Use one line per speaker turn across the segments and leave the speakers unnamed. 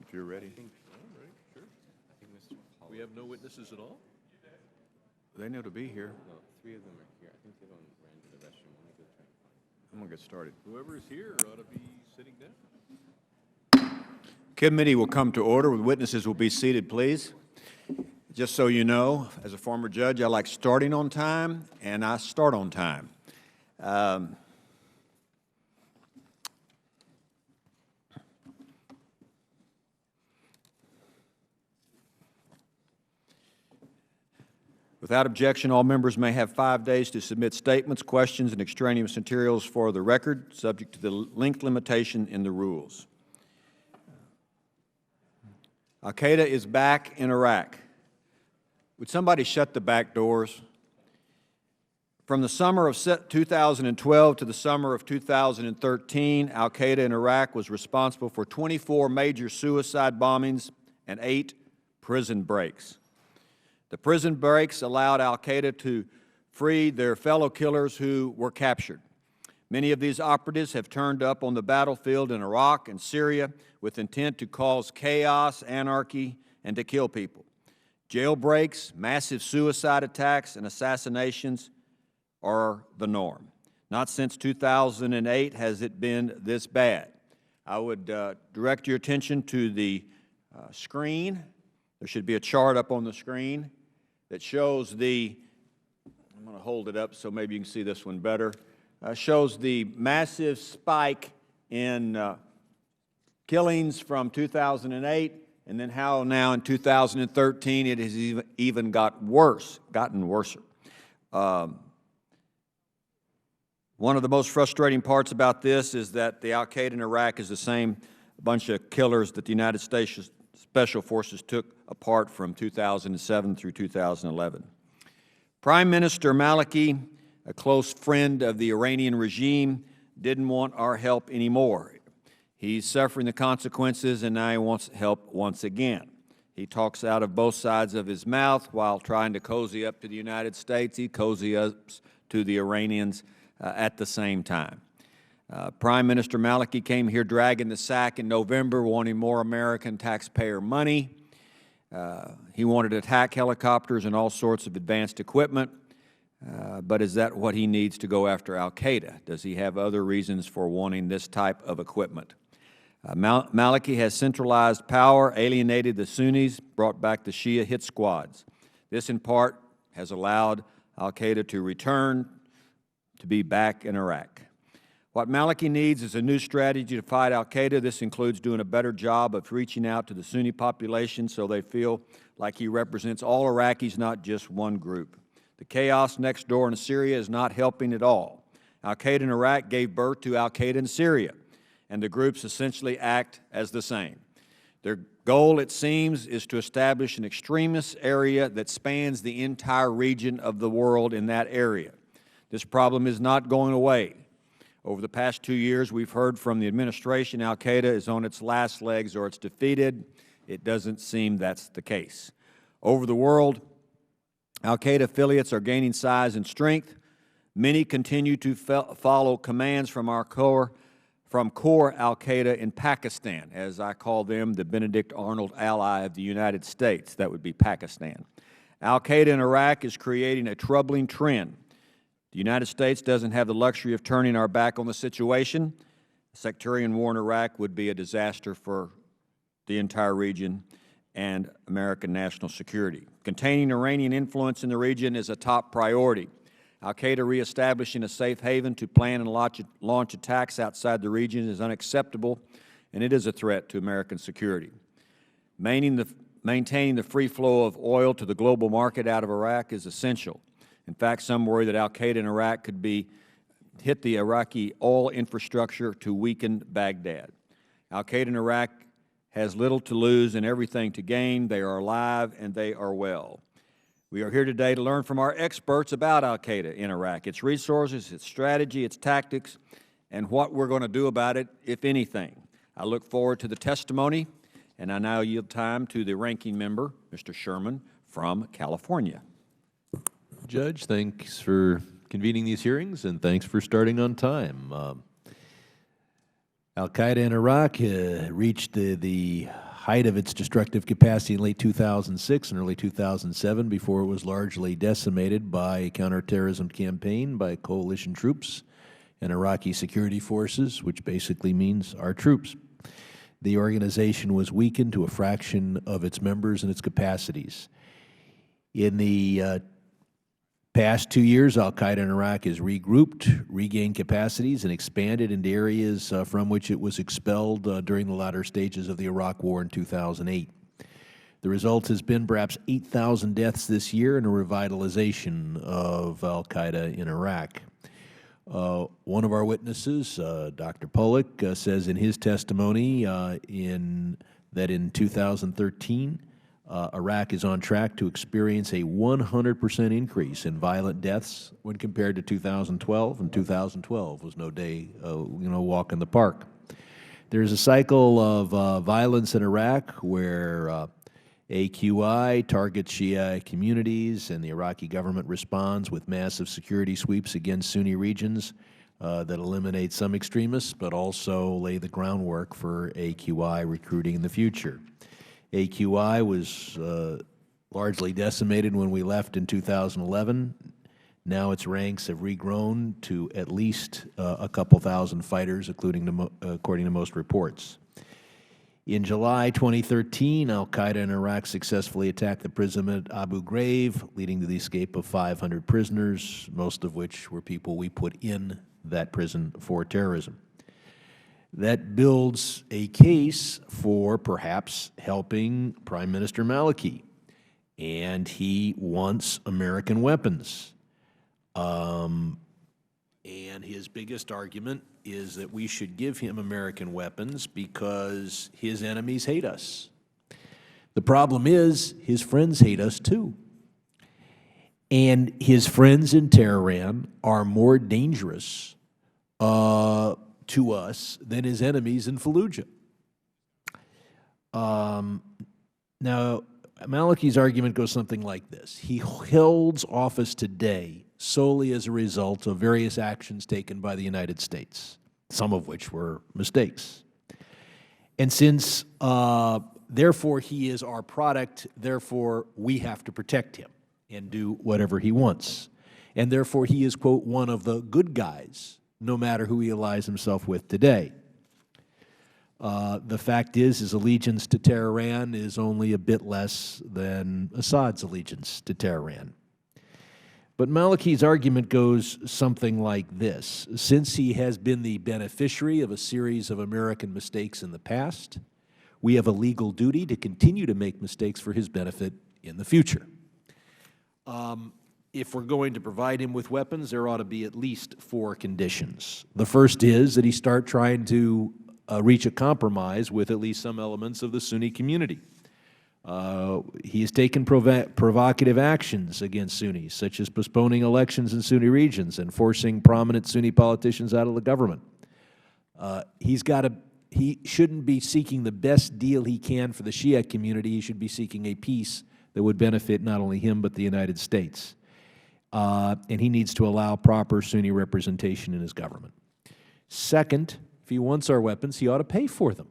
if you're ready.
All right, sure. We have no witnesses at all?
They know to be here.
No, 3 of them are here. I think they ran to the restroom. Let me go try and find them.
I'm going to get started.
Whoever is here ought to be sitting down.
Committee will come to order. Witnesses will be seated, please. Just so you know, as a former judge, I like starting on time, and I start on time. Without objection, all members may have 5 days to submit statements, questions, and extraneous materials for the record, subject to the length limitation in the rules. Al-Qaeda is back in Iraq. Would somebody shut the back doors? From the summer of 2012 to the summer of 2013, Al-Qaeda in Iraq was responsible for 24 major suicide bombings and 8 prison breaks. The prison breaks allowed Al-Qaeda to free their fellow killers who were captured. Many of these operatives have turned up on the battlefield in Iraq and Syria with intent to cause chaos, anarchy, and to kill people. Jailbreaks, massive suicide attacks, and assassinations are the norm. Not since 2008 has it been this bad. I would direct your attention to the screen. There should be a chart up on the screen that shows the, I'm going to hold it up so maybe you can see this one better, shows the massive spike in killings from 2008, and then how now in 2013 it has even gotten worse. One of the most frustrating parts about this is that the Al-Qaeda in Iraq is the same bunch of killers that the United States Special Forces took apart from 2007 through 2011. Prime Minister Maliki, a close friend of the Iranian regime, didn't want our help anymore. He's suffering the consequences, and now he wants help once again. He talks out of both sides of his mouth while trying to cozy up to the United States. He cozy up to the Iranians at the same time. Prime Minister Maliki came here dragging the sack in November, wanting more American taxpayer money. He wanted attack helicopters and all sorts of advanced equipment. But is that what he needs to go after Al-Qaeda? Does he have other reasons for wanting this type of equipment? Maliki has centralized power, alienated the Sunnis, brought back the Shia hit squads. This, in part, has allowed Al-Qaeda to return to be back in Iraq. What Maliki needs is a new strategy to fight Al-Qaeda. This includes doing a better job of reaching out to the Sunni population so they feel like he represents all Iraqis, not just one group. The chaos next door in Syria is not helping at all. Al-Qaeda in Iraq gave birth to Al-Qaeda in Syria, and the groups essentially act as the same. Their goal, it seems, is to establish an extremist area that spans the entire region of the world in that area. This problem is not going away. Over the past 2 years, we've heard from the administration Al-Qaeda is on its last legs or it's defeated. It doesn't seem that's the case. Over the world, Al-Qaeda affiliates are gaining size and strength. Many continue to follow commands from core Al-Qaeda in Pakistan, as I call them, the Benedict Arnold ally of the United States. That would be Pakistan. Al-Qaeda in Iraq is creating a troubling trend. The United States doesn't have the luxury of turning our back on the situation. A sectarian war in Iraq would be a disaster for the entire region and American national security. Containing Iranian influence in the region is a top priority. Al-Qaeda reestablishing a safe haven to plan and launch attacks outside the region is unacceptable, and it is a threat to American security. Maintaining the free flow of oil to the global market out of Iraq is essential. In fact, some worry that Al-Qaeda in Iraq could hit the Iraqi oil infrastructure to weaken Baghdad. Al-Qaeda in Iraq has little to lose and everything to gain. They are alive and they are well. We are here today to learn from our experts about Al-Qaeda in Iraq, its resources, its strategy, its tactics, and what we're going to do about it, if anything. I look forward to the testimony, and I now yield time to the ranking member, Mr. Sherman from California.
Judge, thanks for convening these hearings, and thanks for starting on time.
Al-Qaeda in Iraq reached the
height of its destructive capacity in late 2006 and early 2007, before it was largely decimated by a counterterrorism campaign by coalition troops and Iraqi security forces, which basically means our troops. The organization was weakened to a fraction of its members and its capacities. In the past 2 years, al-Qaeda in Iraq has regrouped, regained capacities, and expanded into areas from which it was expelled during the latter stages of the Iraq War in 2008. The result has been perhaps 8,000 deaths this year and a revitalization of al-Qaeda in Iraq. One of our witnesses, Dr. Pollack, says in his testimony that in 2013, Iraq is on track to experience a 100% increase in violent deaths when compared to 2012, and 2012 was no day, walk in the park. There's a cycle of violence in Iraq where AQI targets Shia communities, and the Iraqi government responds with massive security sweeps against Sunni regions that eliminate some extremists, but also lay the groundwork for AQI recruiting in the future. AQI was largely decimated when we left in 2011. Now its ranks have regrown to at least a couple thousand fighters, according to most reports. In July 2013, al-Qaeda in Iraq successfully attacked the prison at Abu Ghraib, leading to the escape of 500 prisoners, most of which were people we put in that prison for terrorism. That builds a case for perhaps helping Prime Minister Maliki, and he wants American weapons. And his biggest argument is that we should give him American weapons because his enemies hate us. The problem is his friends hate us too. And his friends in Tehran are more dangerous to us than his enemies in Fallujah. Now, Maliki's argument goes something like this. He holds office today solely as a result of various actions taken by the United States, some of which were mistakes. And since, therefore, he is our product, therefore, we have to protect him and do whatever he wants. And therefore, he is, quote, one of the good guys, no matter who he allies himself with today. The fact is, his allegiance to Tehran is only a bit less than Assad's allegiance to Tehran. But Maliki's argument goes something like this. Since he has been the beneficiary of a series of American mistakes in the past, we have a legal duty to continue to make mistakes for his benefit in the future. If we're going to provide him with weapons, there ought to be at least 4 conditions. The first is that he start trying to reach a compromise with at least some elements of the Sunni community. He has taken provocative actions against Sunnis, such as postponing elections in Sunni regions and forcing prominent Sunni politicians out of the government. He shouldn't be seeking the best deal he can for the Shia community. He should be seeking a peace that would benefit not only him but the United States. And he needs to allow proper Sunni representation in his government. Second, if he wants our weapons, he ought to pay for them.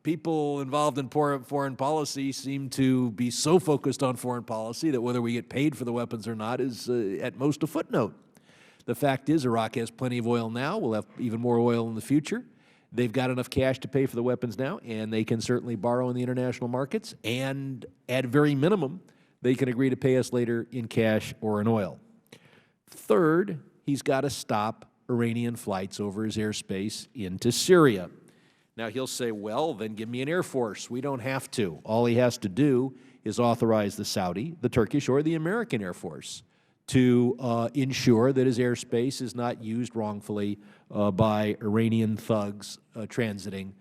People involved in foreign policy seem to be so focused on foreign policy that whether we get paid for the weapons or not is at most a footnote. The fact is, Iraq has plenty of oil now. We'll have even more oil in the future. They've got enough cash to pay for the weapons now, and they can certainly borrow in the international markets, and at very minimum, they can agree to pay us later in cash or in oil. Third, he's got to stop Iranian flights over his airspace into Syria. Now, he'll say, well, then give me an air force. We don't have to. All he has to do is authorize the Saudi, the Turkish, or the American Air Force to ensure that his airspace is not used wrongfully by Iranian thugs transiting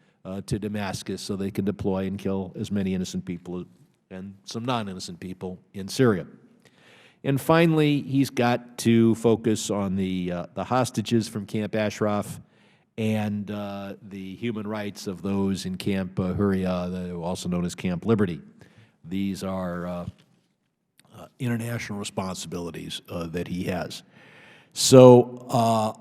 to Damascus so they can deploy and kill as many innocent people and some non-innocent people in Syria. And finally, he's got to focus on the hostages from Camp Ashraf and the human rights of those in Camp Huria, also known as Camp Liberty. These are international responsibilities that he has. So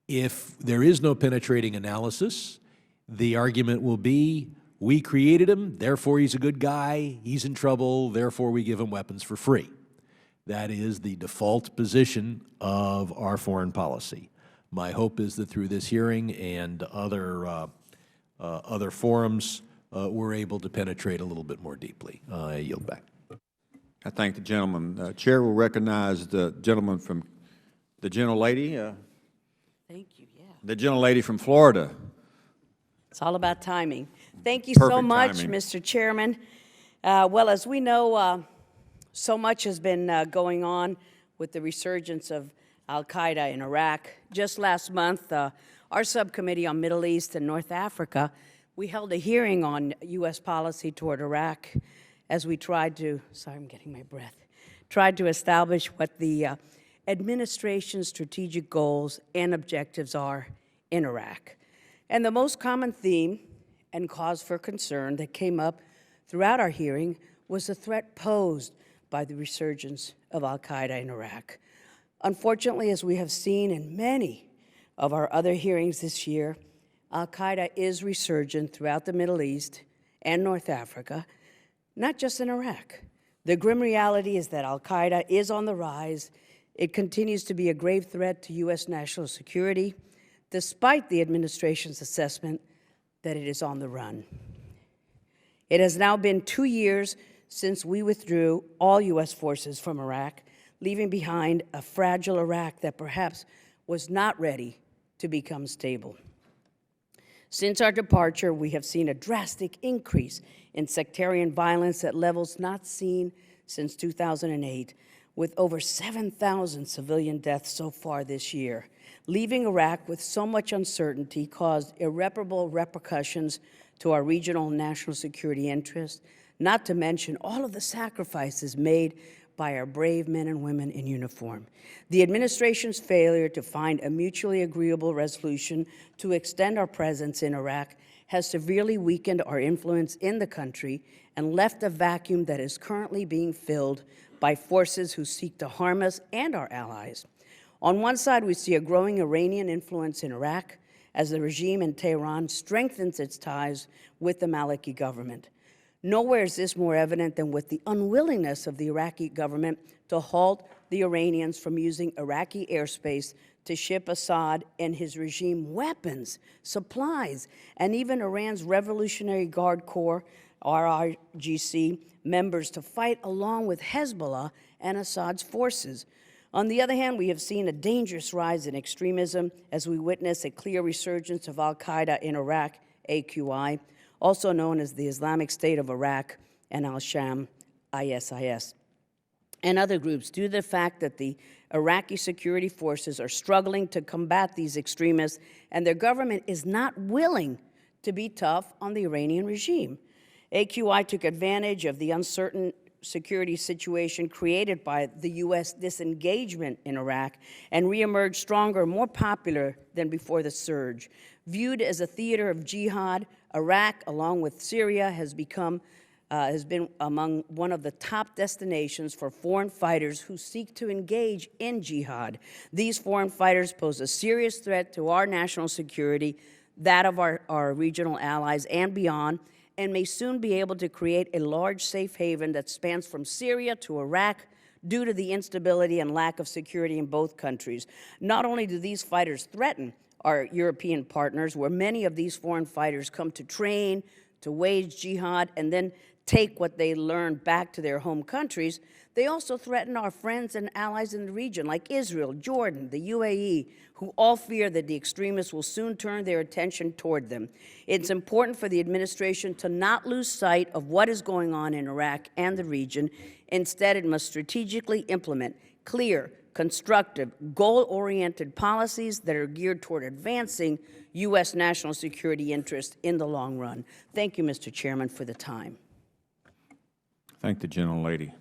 if there is no penetrating analysis, the argument will be, we created him, therefore he's a good guy, he's in trouble, therefore we give him weapons for free. That is the default position of our foreign policy. My hope is that through this hearing and other forums, we're able to penetrate a little bit more deeply. I yield back.
I thank the gentleman. Chair will recognize the gentleman from, the gentlelady.
Thank you, yeah.
The gentlelady from Florida.
It's all about timing. Thank you so
Perfect
much,
timing.
Mr. Chairman. Well, as we know, so much has been going on with the resurgence of al-Qaeda in Iraq. Just last month, our subcommittee on Middle East and North Africa, we held a hearing on U.S. policy toward Iraq as we tried to, sorry, I'm getting my breath, tried to establish what the administration's strategic goals and objectives are in Iraq. And the most common theme and cause for concern that came up throughout our hearing was the threat posed by the resurgence of al-Qaeda in Iraq. Unfortunately, as we have seen in many of our other hearings this year, al-Qaeda is resurgent throughout the Middle East and North Africa, not just in Iraq. The grim reality is that al-Qaeda is on the rise. It continues to be a grave threat to U.S. national security, despite the administration's assessment that it is on the run. It has now been 2 years since we withdrew all U.S. forces from Iraq, leaving behind a fragile Iraq that perhaps was not ready to become stable. Since our departure, we have seen a drastic increase in sectarian violence at levels not seen since 2008, with over 7,000 civilian deaths so far this year. Leaving Iraq with so much uncertainty caused irreparable repercussions to our regional and national security interests, not to mention all of the sacrifices made by our brave men and women in uniform. The administration's failure to find a mutually agreeable resolution to extend our presence in Iraq has severely weakened our influence in the country and left a vacuum that is currently being filled by forces who seek to harm us and our allies. On one side, we see a growing Iranian influence in Iraq as the regime in Tehran strengthens its ties with the Maliki government. Nowhere is this more evident than with the unwillingness of the Iraqi government to halt the Iranians from using Iraqi airspace to ship Assad and his regime weapons, supplies, and even Iran's Revolutionary Guard Corps, RRGC, members to fight along with Hezbollah and Assad's forces. On the other hand, we have seen a dangerous rise in extremism as we witness a clear resurgence of al-Qaeda in Iraq, AQI, also known as the Islamic State of Iraq and al-Sham, ISIS, and other groups, due to the fact that the Iraqi security forces are struggling to combat these extremists, and their government is not willing to be tough on the Iranian regime. AQI took advantage of the uncertain security situation created by the U.S. disengagement in Iraq and reemerged stronger, more popular than before the surge. Viewed as a theater of jihad, Iraq, along with Syria, has been among one of the top destinations for foreign fighters who seek to engage in jihad. These foreign fighters pose a serious threat to our national security, that of our regional allies and beyond, and may soon be able to create a large safe haven that spans from Syria to Iraq due to the instability and lack of security in both countries. Not only do these fighters threaten our European partners, where many of these foreign fighters come to train, to wage jihad, and then take what they learn back to their home countries, they also threaten our friends and allies in the region, like Israel, Jordan, the UAE, who all fear that the extremists will soon turn their attention toward them. It's important for the administration to not lose sight of what is going on in Iraq and the region. Instead, it must strategically implement clear, constructive, goal-oriented policies that are geared toward advancing U.S. national security interests in the long run. Thank you, Mr. Chairman, for the time.
Thank the gentlelady.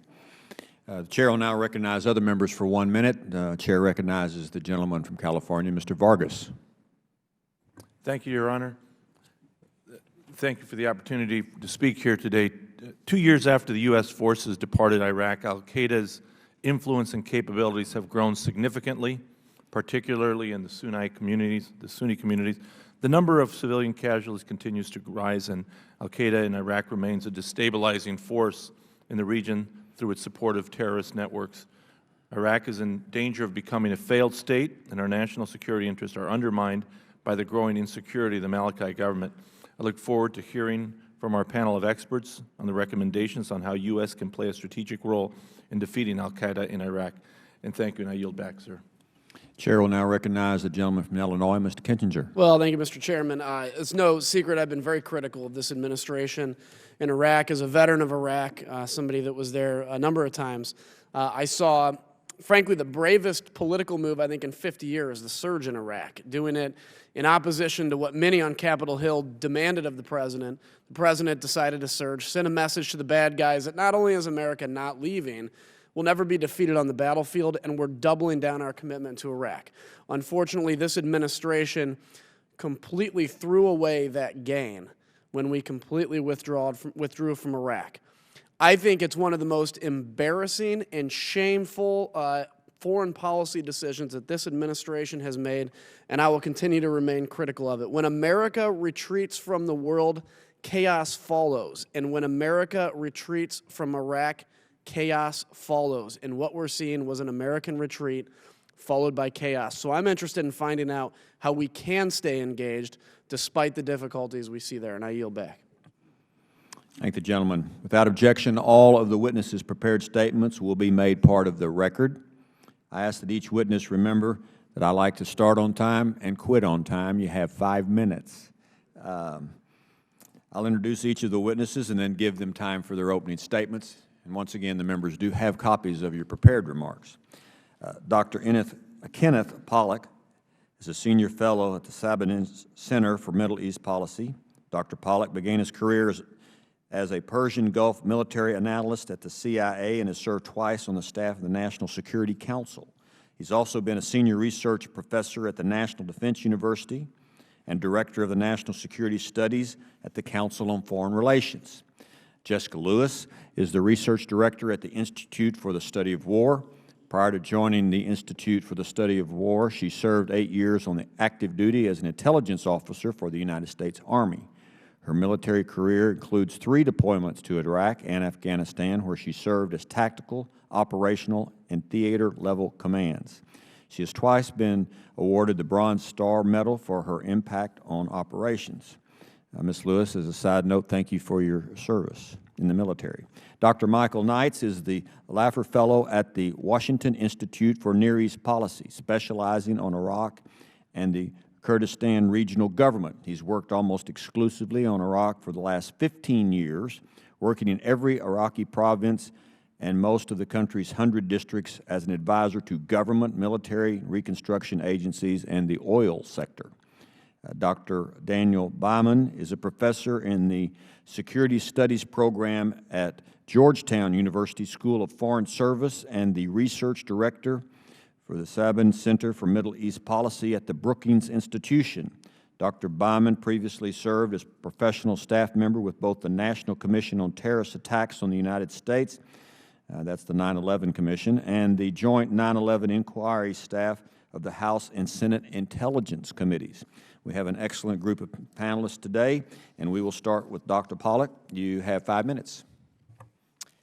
The Chair will now recognize other members for 1 minute. The Chair recognizes the gentleman from California, Mr. Vargas.
Thank you, Your Honor. Thank you for the opportunity to speak here today. 2 years after the U.S. forces departed Iraq, al-Qaeda's influence and capabilities have grown significantly, particularly in the Sunni communities. The number of civilian casualties continues to rise, and al-Qaeda in Iraq remains a destabilizing force in the region through its support of terrorist networks. Iraq is in danger of becoming a failed state, and our national security interests are undermined by the growing insecurity of the Maliki government. I look forward to hearing from our panel of experts on the recommendations on how U.S. can play a strategic role in defeating al-Qaeda in Iraq. And thank you, and I yield back, sir.
Chair will now recognize the gentleman from Illinois, Mr. Kinchinger.
Well, thank you, Mr. Chairman. It's no secret I've been very critical of this administration in Iraq. As a veteran of Iraq, somebody that was there a number of times, I saw, frankly, the bravest political move, I think, in 50 years, the surge in Iraq, doing it in opposition to what many on Capitol Hill demanded of the president. The president decided to surge, send a message to the bad guys that not only is America not leaving, we'll never be defeated on the battlefield, and we're doubling down our commitment to Iraq. Unfortunately, this administration completely threw away that gain when we completely withdrew from Iraq. I think it's one of the most embarrassing and shameful foreign policy decisions that this administration has made, and I will continue to remain critical of it. When America retreats from the world, chaos follows. And when America retreats from Iraq, chaos follows. And what we're seeing was an American retreat followed by chaos. So I'm interested in finding out how we can stay engaged despite the difficulties we see there, and I yield back.
Thank the gentleman. Without objection, all of the witnesses' prepared statements will be made part of the record. I ask that each witness remember that I like to start on time and quit on time. You have 5 minutes. I'll introduce each of the witnesses and then give them time for their opening statements. And once again, the members do have copies of your prepared remarks. Dr. Kenneth Pollack is a senior fellow at the Sabin Center for Middle East Policy. Dr. Pollack began his career as a Persian Gulf military analyst at the CIA and has served twice on the staff of the National Security Council. He's also been a senior research professor at the National Defense University and director of the National Security Studies at the Council on Foreign Relations. Jessica Lewis is the research director at the Institute for the Study of War. Prior to joining the Institute for the Study of War, she served 8 years on the active duty as an intelligence officer for the United States Army. Her military career includes 3 deployments to Iraq and Afghanistan, where she served as tactical, operational, and theater-level commands. She has twice been awarded the Bronze Star Medal for her impact on operations. Ms. Lewis, as a side note, thank you for your service in the military. Dr. Michael Knights is the Laffer Fellow at the Washington Institute for Near East Policy, specializing on Iraq and the Kurdistan regional government. He's worked almost exclusively on Iraq for the last 15 years, working in every Iraqi province and most of the country's 100 districts as an advisor to government, military, reconstruction agencies, and the oil sector. Dr. Daniel Byman is a professor in the Security Studies program at Georgetown University School of Foreign Service and the research director for the Sabin Center for Middle East Policy at the Brookings Institution. Dr. Byman previously served as professional staff member with both the National Commission on Terrorist Attacks on the United States, that's the 9/11 Commission, and the Joint 9/11 Inquiry staff of the House and Senate Intelligence Committees. We have an excellent group of panelists today, and we will start with Dr. Pollack. You have 5 minutes.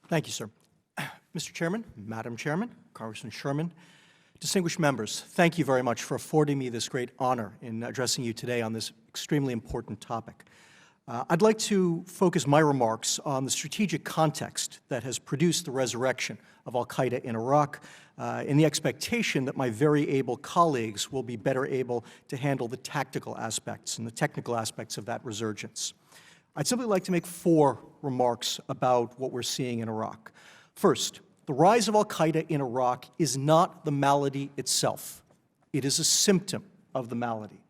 Thank you, sir. Mr. Chairman, Madam Chairman, Congressman Sherman, distinguished members, thank you very much for affording me this great honor in addressing you today on this extremely important topic. I'd like to focus my remarks on the strategic context that has produced the resurrection of al-Qaeda in Iraq, in the expectation that my very able colleagues will be better able to handle the tactical aspects and the technical aspects of that resurgence. I'd simply like to make 4 remarks about what we're seeing in Iraq. First, the rise of al-Qaeda in Iraq is not the malady itself. It is a symptom of the malady.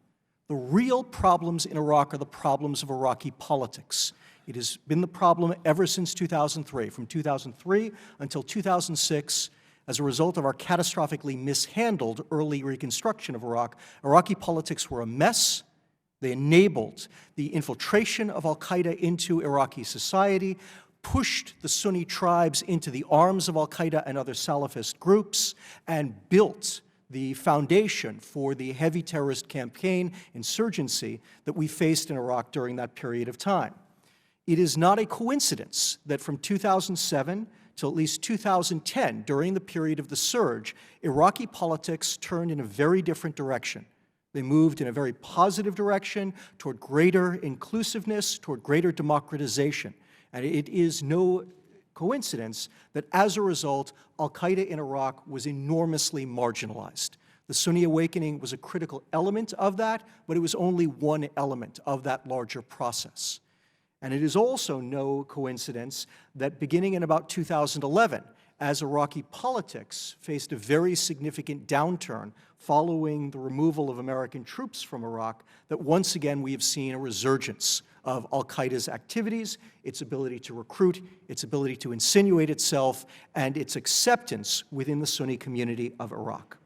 The real problems in Iraq are the problems of Iraqi politics. It has been the problem ever since 2003. From 2003 until 2006, as a result of our catastrophically mishandled early reconstruction of Iraq, Iraqi politics were a mess. They enabled the infiltration of al-Qaeda into Iraqi society, pushed the Sunni tribes into the arms of al-Qaeda and other Salafist groups, and built the foundation for the heavy terrorist campaign insurgency that we faced in Iraq during that period of time. It is not a coincidence that from 2007 till at least 2010, during the period of the surge, Iraqi politics turned in a very different direction. They moved in a very positive direction toward greater inclusiveness, toward greater democratization. And it is no coincidence that as a result, al-Qaeda in Iraq was enormously marginalized. The Sunni awakening was a critical element of that, but it was only one element of that larger process. And it is also no coincidence that beginning in about 2011, as Iraqi politics faced a very significant downturn following the removal of American troops from Iraq, that once again we have seen a resurgence of al-Qaeda's activities, its ability to recruit, its ability to insinuate itself, and its acceptance within the Sunni community of Iraq.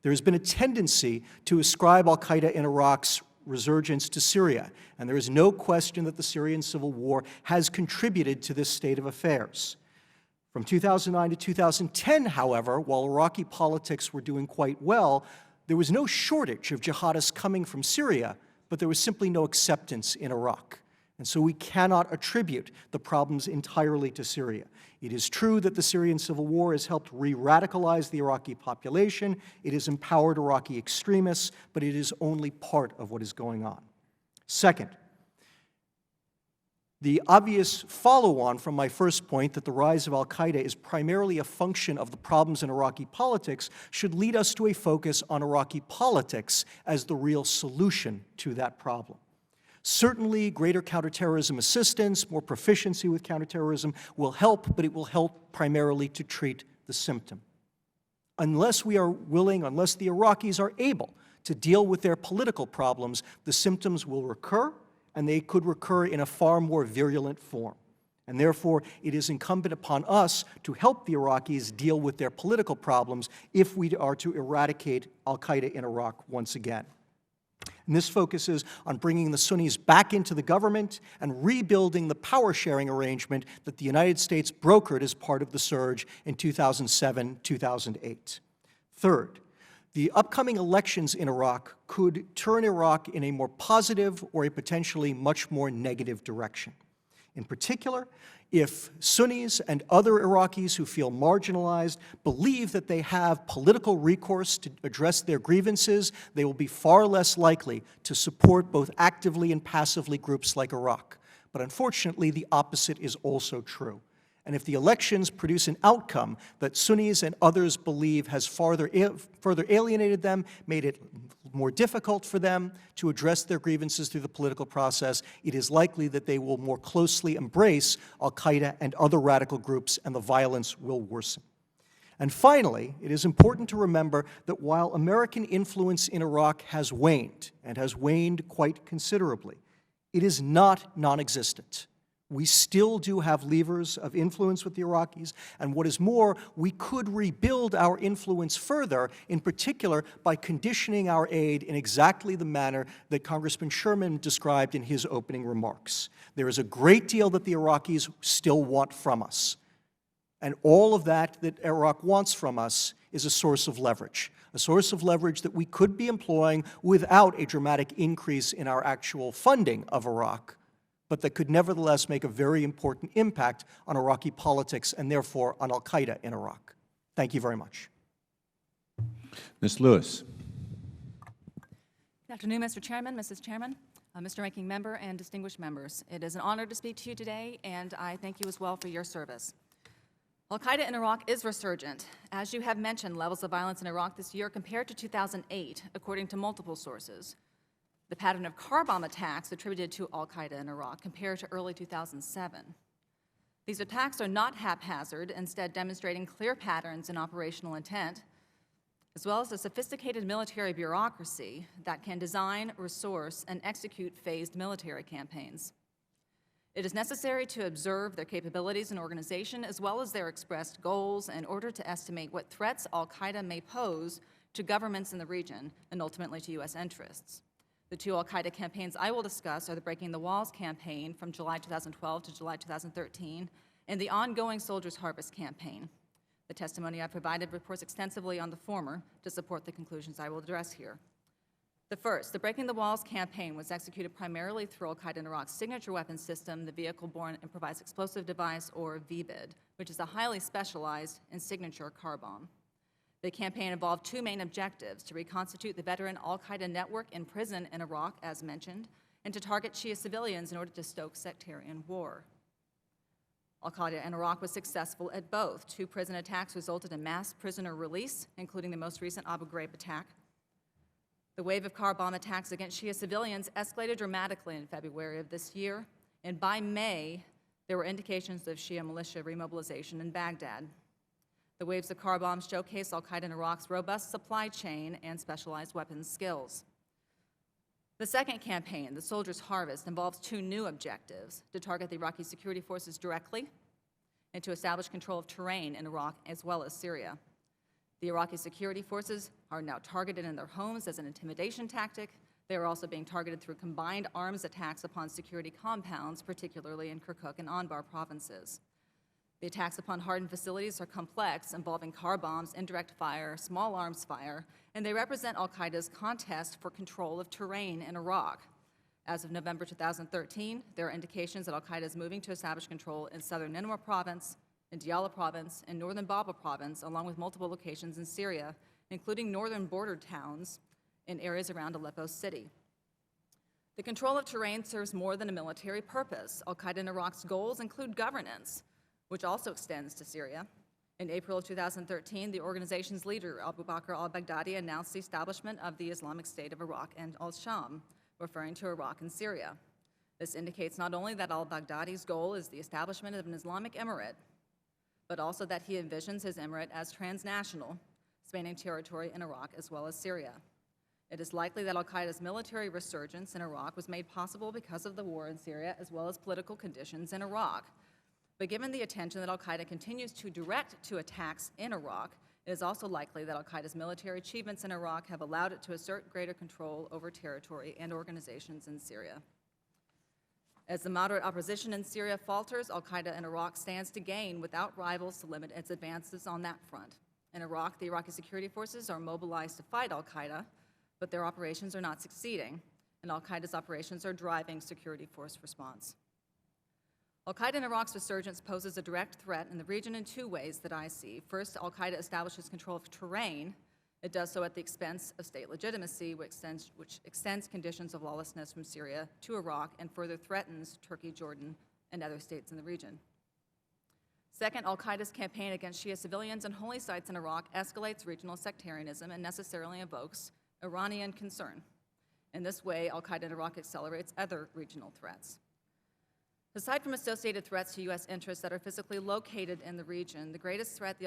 There has been a tendency to ascribe al-Qaeda in Iraq's resurgence to Syria, and there is no question that the Syrian civil war has contributed to this state of affairs. From 2009 to 2010, however, while Iraqi politics were doing quite well, there was no shortage of jihadists coming from Syria, but there was simply no acceptance in Iraq. And so we cannot attribute the problems entirely to Syria. It is true that the Syrian civil war has helped re-radicalize the Iraqi population. It has empowered Iraqi extremists, but it is only part of what is going on. Second, the obvious follow-on from my first point, that the rise of al-Qaeda is primarily a function of the problems in Iraqi politics, should lead us to a focus on Iraqi politics as the real solution to that problem. Certainly, greater counterterrorism assistance, more proficiency with counterterrorism will help, but it will help primarily to treat the symptom. Unless we are willing, unless the Iraqis are able to deal with their political problems, the symptoms will recur, and they could recur in a far more virulent form. And therefore, it is incumbent upon us to help the Iraqis deal with their political problems if we are to eradicate al-Qaeda in Iraq once again. And this focuses on bringing the Sunnis back into the government and rebuilding the power-sharing arrangement that the United States brokered as part of the surge in 2007-2008. Third, the upcoming elections in Iraq could turn Iraq in a more positive or a potentially much more negative direction. In particular, if Sunnis and other Iraqis who feel marginalized believe that they have political recourse to address their grievances, they will be far less likely to support both actively and passively groups like Iraq. But unfortunately, the opposite is also true. And if the elections produce an outcome that Sunnis and others believe has further alienated them, made it more difficult for them to address their grievances through the political process, it is likely that they will more closely embrace al-Qaeda and other radical groups, and the violence will worsen. And finally, it is important to remember that while American influence in Iraq has waned, and has waned quite considerably, it is not non-existent. We still do have levers of influence with the Iraqis, and what is more, we could rebuild our influence further, in particular by conditioning our aid in exactly the manner that Congressman Sherman described in his opening remarks. There is a great deal that the Iraqis still want from us, and all of that Iraq wants from us is a source of leverage that we could be employing without a dramatic increase in our actual funding of Iraq, but that could nevertheless make a very important impact on Iraqi politics and therefore on al-Qaeda in Iraq. Thank you very much.
Ms. Lewis.
Good afternoon, Mr. Chairman, Mrs. Chairman, Mr. Ranking Member, and distinguished members. It is an honor to speak to you today, and I thank you as well for your service. Al-Qaeda in Iraq is resurgent. As you have mentioned, levels of violence in Iraq this year compared to 2008, according to multiple sources. The pattern of car bomb attacks attributed to al-Qaeda in Iraq compared to early 2007. These attacks are not haphazard, instead demonstrating clear patterns in operational intent, as well as a sophisticated military bureaucracy that can design, resource, and execute phased military campaigns. It is necessary to observe their capabilities and organization, as well as their expressed goals, in order to estimate what threats al-Qaeda may pose to governments in the region and ultimately to U.S. interests. The two al-Qaeda campaigns I will discuss are the Breaking the Walls campaign from July 2012 to July 2013 and the ongoing Soldiers Harvest campaign. The testimony I provided reports extensively on the former to support the conclusions I will address here. The first, the Breaking the Walls campaign was executed primarily through al-Qaeda in Iraq's signature weapons system, the Vehicle-Borne Improvised Explosive Device, or VBID, which is a highly specialized and signature car bomb. The campaign involved two main objectives: to reconstitute the veteran al-Qaeda network in prison in Iraq, as mentioned, and to target Shia civilians in order to stoke sectarian war. Al-Qaeda in Iraq was successful at both. Two prison attacks resulted in mass prisoner release, including the most recent Abu Ghraib attack. The wave of car bomb attacks against Shia civilians escalated dramatically in February of this year, and by May, there were indications of Shia militia remobilization in Baghdad. The waves of car bombs showcased al-Qaeda in Iraq's robust supply chain and specialized weapons skills. The second campaign, the Soldier's Harvest, involves two new objectives: to target the Iraqi security forces directly and to establish control of terrain in Iraq as well as Syria. The Iraqi security forces are now targeted in their homes as an intimidation tactic. They are also being targeted through combined arms attacks upon security compounds, particularly in Kirkuk and Anbar provinces. The attacks upon hardened facilities are complex, involving car bombs, indirect fire, small arms fire, and they represent al-Qaeda's contest for control of terrain in Iraq. As of November 2013, there are indications that al-Qaeda is moving to establish control in southern Nineveh province, in Diyala province, and northern Baba province, along with multiple locations in Syria, including northern border towns in areas around Aleppo city. The control of terrain serves more than a military purpose. Al-Qaeda in Iraq's goals include governance, which also extends to Syria. In April of 2013, the organization's leader, Abu Bakr al-Baghdadi, announced the establishment of the Islamic State of Iraq and al-Sham, referring to Iraq and Syria. This indicates not only that al-Baghdadi's goal is the establishment of an Islamic emirate, but also that he envisions his emirate as transnational, spanning territory in Iraq as well as Syria. It is likely that al-Qaeda's military resurgence in Iraq was made possible because of the war in Syria as well as political conditions in Iraq. But given the attention that al-Qaeda continues to direct to attacks in Iraq, it is also likely that al-Qaeda's military achievements in Iraq have allowed it to assert greater control over territory and organizations in Syria. As the moderate opposition in Syria falters, al-Qaeda in Iraq stands to gain without rivals to limit its advances on that front. In Iraq, the Iraqi security forces are mobilized to fight al-Qaeda, but their operations are not succeeding, and al-Qaeda's operations are driving security force response. Al-Qaeda in Iraq's resurgence poses a direct threat in the region in two ways that I see. First, al-Qaeda establishes control of terrain. It does so at the expense of state legitimacy, which extends conditions of lawlessness from Syria to Iraq and further threatens Turkey, Jordan, and other states in the region. Second, al-Qaeda's campaign against Shia civilians and holy sites in Iraq escalates regional sectarianism and necessarily evokes Iranian concern. In this way, al-Qaeda in Iraq accelerates other regional threats. Aside from associated threats to U.S. interests that are physically located in the region, the greatest threat that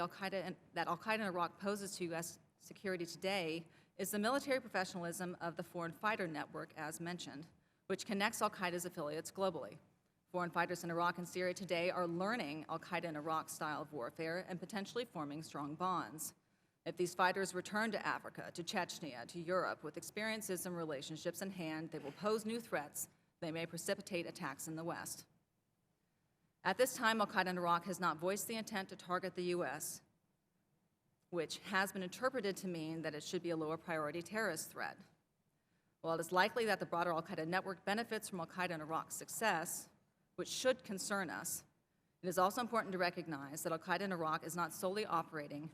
al-Qaeda in Iraq poses to U.S. security today is the military professionalism of the foreign fighter network, as mentioned, which connects al-Qaeda's affiliates globally. Foreign fighters in Iraq and Syria today are learning al-Qaeda in Iraq style of warfare and potentially forming strong bonds. If these fighters return to Africa, to Chechnya, to Europe with experiences and relationships in hand, they will pose new threats. They may precipitate attacks in the West. At this time, al-Qaeda in Iraq has not voiced the intent to target the U.S., which has been interpreted to mean that it should be a lower priority terrorist threat. While it is likely that the broader al-Qaeda network benefits from al-Qaeda in Iraq's success, which should concern us, it is also important to recognize that al-Qaeda in Iraq is not solely operating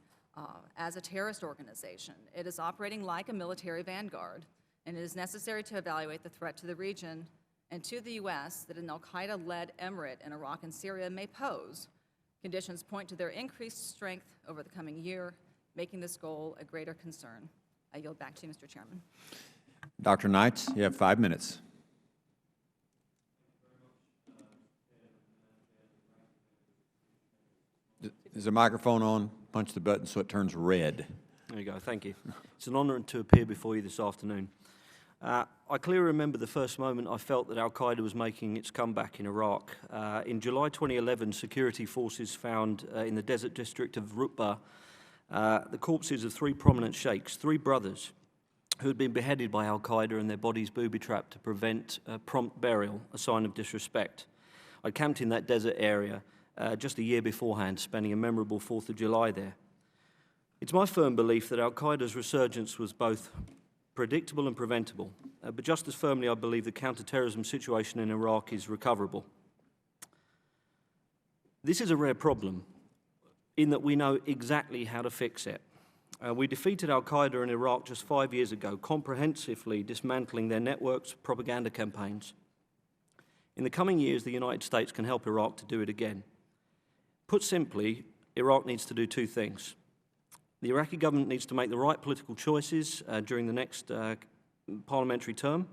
as a terrorist organization. It is operating like a military vanguard, and it is necessary to evaluate the threat to the region and to the U.S. that an al-Qaeda-led emirate in Iraq and Syria may pose. Conditions point to their increased strength over the coming year, making this goal a greater concern. I yield back to you, Mr. Chairman.
Dr. Knights, you have 5 minutes. Is the microphone on? Punch the button so it turns red.
There you go, thank you. It's an honor to appear before you this afternoon. I clearly remember the first moment I felt that al-Qaeda was making its comeback in Iraq. In July 2011, security forces found in the desert district of Rutba the corpses of 3 prominent sheikhs, 3 brothers, who had been beheaded by al-Qaeda and their bodies booby-trapped to prevent prompt burial, a sign of disrespect. I camped in that desert area just a year beforehand, spending a memorable 4th of July there. It's my firm belief that al-Qaeda's resurgence was both predictable and preventable, but just as firmly I believe the counterterrorism situation in Iraq is recoverable. This is a rare problem in that we know exactly how to fix it. We defeated al-Qaeda in Iraq just 5 years ago, comprehensively dismantling their networks, propaganda campaigns. In the coming years, the United States can help Iraq to do it again. Put simply, Iraq needs to do two things. The Iraqi government needs to make the right political choices during the next parliamentary term,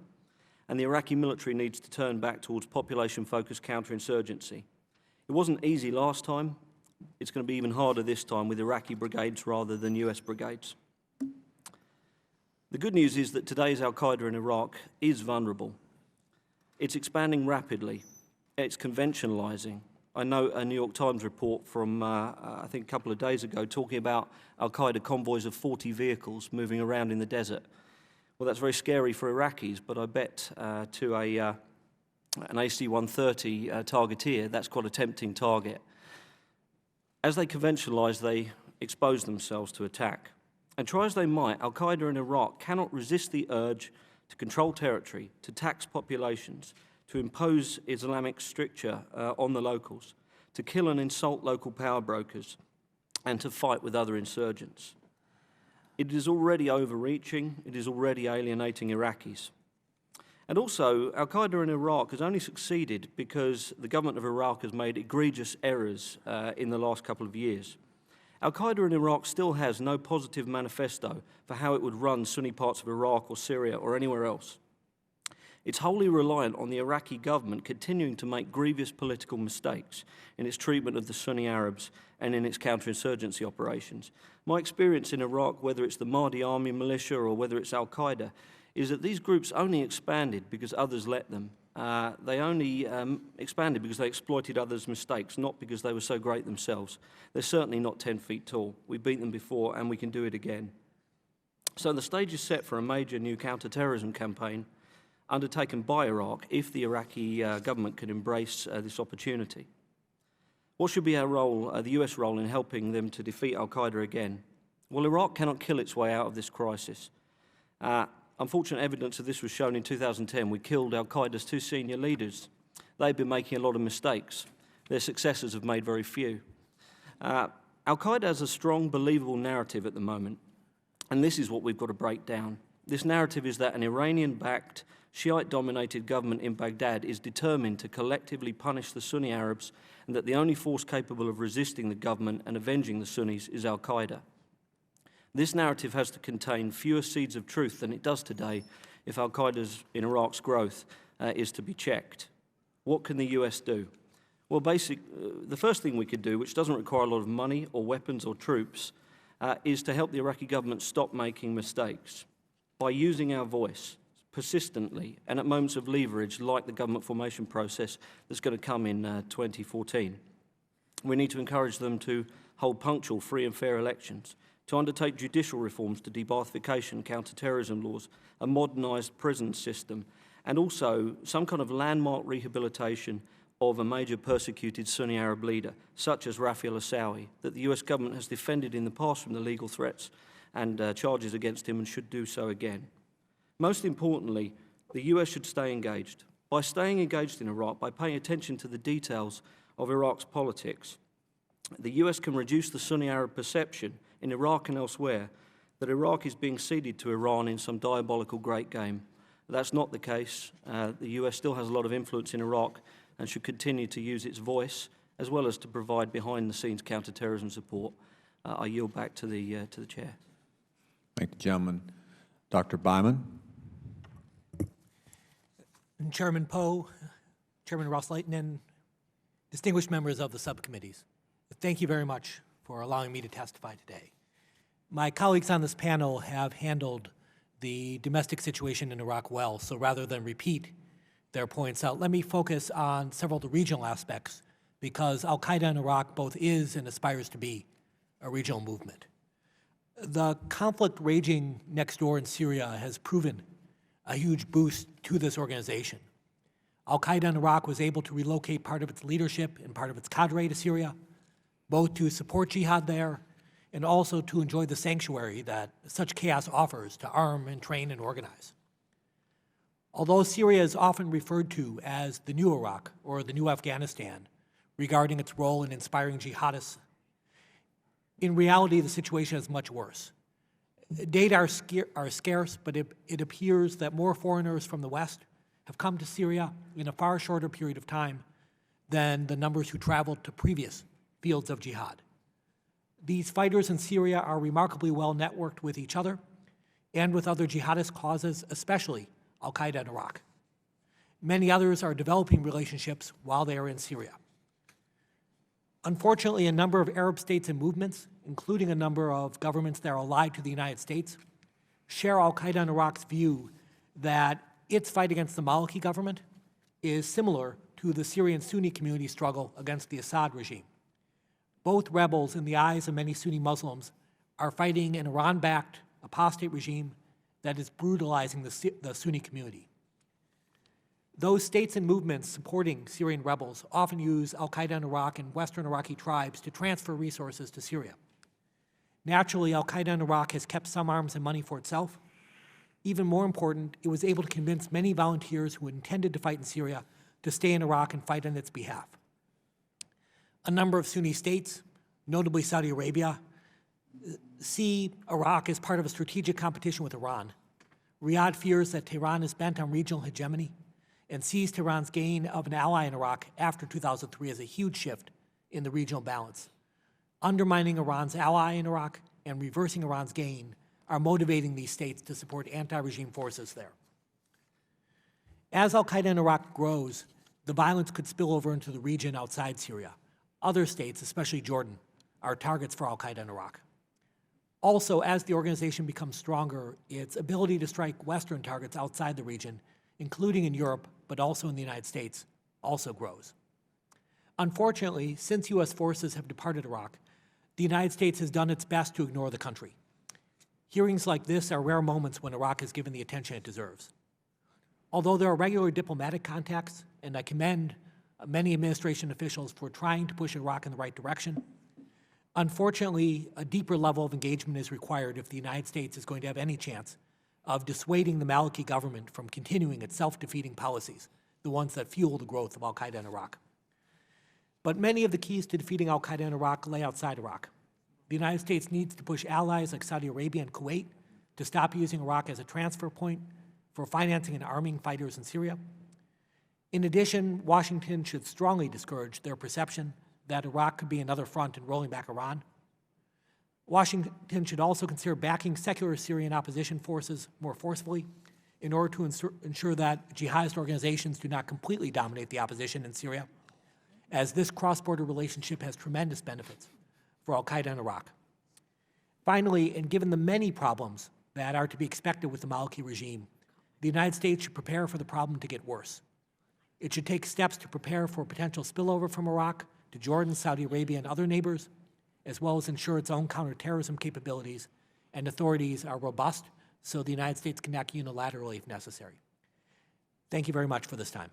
and the Iraqi military needs to turn back towards population-focused counterinsurgency. It wasn't easy last time. It's going to be even harder this time with Iraqi brigades rather than US brigades. The good news is that today's al-Qaeda in Iraq is vulnerable. It's expanding rapidly. It's conventionalizing. I know a New York Times report from, I think, a couple of days ago talking about al-Qaeda convoys of 40 vehicles moving around in the desert. Well, that's very scary for Iraqis, but I bet to an AC-130 targeteer, that's quite a tempting target. As they conventionalize, they expose themselves to attack. And try as they might, al-Qaeda in Iraq cannot resist the urge to control territory, to tax populations, to impose Islamic stricture on the locals, to kill and insult local power brokers, and to fight with other insurgents. It is already overreaching, it is already alienating Iraqis. And also, al-Qaeda in Iraq has only succeeded because the government of Iraq has made egregious errors in the last couple of years. Al-Qaeda in Iraq still has no positive manifesto for how it would run Sunni parts of Iraq or Syria or anywhere else. It's wholly reliant on the Iraqi government continuing to make grievous political mistakes in its treatment of the Sunni Arabs and in its counterinsurgency operations. My experience in Iraq, whether it's the Mahdi Army militia or whether it's al-Qaeda, is that these groups only expanded because others let them. They only expanded because they exploited others' mistakes, not because they were so great themselves. They're certainly not 10 feet tall. We beat them before, and we can do it again. So the stage is set for a major new counterterrorism campaign undertaken by Iraq if the Iraqi government can embrace this opportunity. What should be our role, the US role, in helping them to defeat al-Qaeda again? Well, Iraq cannot kill its way out of this crisis. Unfortunate evidence of this was shown in 2010. We killed al-Qaeda's two senior leaders. They've been making a lot of mistakes. Their successors have made very few. Al-Qaeda has a strong, believable narrative at the moment, and this is what we've got to break down. This narrative is that an Iranian-backed, Shiite-dominated government in Baghdad is determined to collectively punish the Sunni Arabs, and that the only force capable of resisting the government and avenging the Sunnis is al-Qaeda. This narrative has to contain fewer seeds of truth than it does today if al-Qaeda's in Iraq's growth is to be checked. What can the US do? Well, the first thing we could do, which doesn't require a lot of money or weapons or troops, is to help the Iraqi government stop making mistakes by using our voice persistently and at moments of leverage like the government formation process that's going to come in 2014. We need to encourage them to hold punctual, free and fair elections, to undertake judicial reforms to de-Baathification, counter-terrorism laws, a modernised prison system, and also some kind of landmark rehabilitation of a major persecuted Sunni Arab leader, such as Rafi al-Asawi, that the US government has defended in the past from the legal threats and charges against him and should do so again. Most importantly, the US should stay engaged. By staying engaged in Iraq, by paying attention to the details of Iraq's politics, the US can reduce the Sunni Arab perception in Iraq and elsewhere that Iraq is being ceded to Iran in some diabolical great game. That's not the case. The US still has a lot of influence in Iraq and should continue to use its voice as well as to provide behind-the-scenes counterterrorism support. I yield back to the chair.
Thank the gentleman. Dr. Byman.
Chairman Poe, Chairman Ros-Lehtinen, distinguished members of the subcommittees, thank you very much for allowing me to testify today. My colleagues on this panel have handled the domestic situation in Iraq well, so rather than repeat their points out, let me focus on several of the regional aspects, because al-Qaeda in Iraq both is and aspires to be a regional movement. The conflict raging next door in Syria has proven a huge boost to this organization. Al-Qaeda in Iraq was able to relocate part of its leadership and part of its cadre to Syria, both to support jihad there and also to enjoy the sanctuary that such chaos offers to arm and train and organize. Although Syria is often referred to as the new Iraq or the new Afghanistan, regarding its role in inspiring jihadists, in reality, the situation is much worse. Data are scarce, but it appears that more foreigners from the West have come to Syria in a far shorter period of time than the numbers who traveled to previous fields of jihad. These fighters in Syria are remarkably well networked with each other and with other jihadist causes, especially al-Qaeda in Iraq. Many others are developing relationships while they are in Syria. Unfortunately, a number of Arab states and movements, including a number of governments that are allied to the United States, share al-Qaeda in Iraq's view that its fight against the Maliki government is similar to the Syrian Sunni community struggle against the Assad regime. Both rebels, in the eyes of many Sunni Muslims, are fighting an Iran-backed apostate regime that is brutalizing the Sunni community. Those states and movements supporting Syrian rebels often use al-Qaeda in Iraq and Western Iraqi tribes to transfer resources to Syria. Naturally, al-Qaeda in Iraq has kept some arms and money for itself. Even more important, it was able to convince many volunteers who intended to fight in Syria to stay in Iraq and fight on its behalf. A number of Sunni states, notably Saudi Arabia, see Iraq as part of a strategic competition with Iran. Riyadh fears that Tehran is bent on regional hegemony and sees Tehran's gain of an ally in Iraq after 2003 as a huge shift in the regional balance. Undermining Iran's ally in Iraq and reversing Iran's gain are motivating these states to support anti-regime forces there. As al-Qaeda in Iraq grows, the violence could spill over into the region outside Syria. Other states, especially Jordan, are targets for al-Qaeda in Iraq. Also, as the organization becomes stronger, its ability to strike Western targets outside the region, including in Europe, but also in the United States, also grows. Unfortunately, since U.S. forces have departed Iraq, the United States has done its best to ignore the country. Hearings like this are rare moments when Iraq is given the attention it deserves. Although there are regular diplomatic contacts, and I commend many administration officials for trying to push Iraq in the right direction, unfortunately, a deeper level of engagement is required if the United States is going to have any chance of dissuading the Maliki government from continuing its self-defeating policies, the ones that fuel the growth of al-Qaeda in Iraq. But many of the keys to defeating al-Qaeda in Iraq lay outside Iraq. The United States needs to push allies like Saudi Arabia and Kuwait to stop using Iraq as a transfer point for financing and arming fighters in Syria. In addition, Washington should strongly discourage their perception that Iraq could be another front in rolling back Iran. Washington should also consider backing secular Syrian opposition forces more forcefully in order to ensure that jihadist organizations do not completely dominate the opposition in Syria, as this cross-border relationship has tremendous benefits for al-Qaeda in Iraq. Finally, and given the many problems that are to be expected with the Maliki regime, the United States should prepare for the problem to get worse. It should take steps to prepare for potential spillover from Iraq to Jordan, Saudi Arabia, and other neighbors, as well as ensure its own counterterrorism capabilities and authorities are robust so the United States can act unilaterally if necessary. Thank you very much for this time.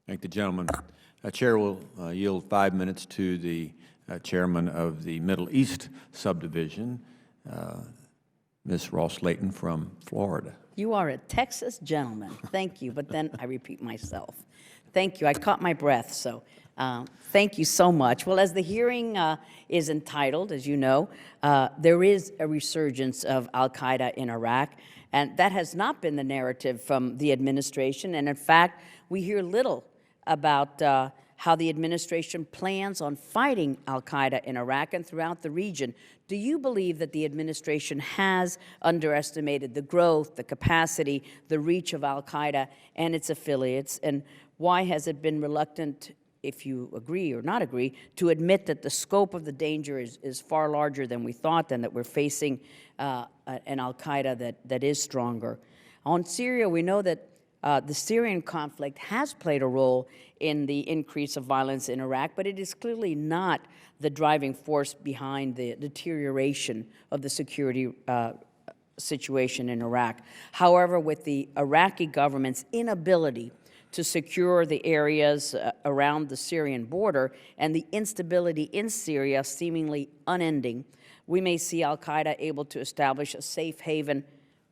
Thank the gentleman. Chair will yield 5 minutes to the chairman of the Middle East subdivision, Ms. Ros-Lehtinen from Florida.
You are a Texas gentleman. Thank you. But then I repeat myself. Thank you. I caught my breath, so thank you so much. Well, as the hearing is entitled, as you know, there is a resurgence of al-Qaeda in Iraq, and that has not been the narrative from the administration. And in fact, we hear little about how the administration plans on fighting al-Qaeda in Iraq and throughout the region. Do you believe that the administration has underestimated the growth, the capacity, the reach of al-Qaeda and its affiliates? And why has it been reluctant, if you agree or not agree, to admit that the scope of the danger is far larger than we thought, and that we're facing an al-Qaeda that is stronger? On Syria, we know that the Syrian conflict has played a role in the increase of violence in Iraq, but it is clearly not the driving force behind the deterioration of the security situation in Iraq. However, with the Iraqi government's inability to secure the areas around the Syrian border and the instability in Syria seemingly unending, we may see al-Qaeda able to establish a safe haven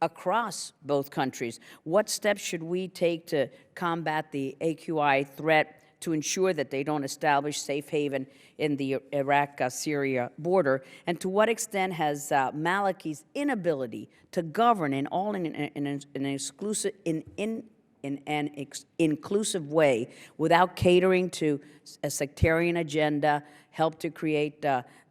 across both countries. What steps should we take to combat the AQI threat to ensure that they don't establish safe haven in the Iraq-Syria border? And to what extent has Maliki's inability to govern in an inclusive way without catering to a sectarian agenda helped to create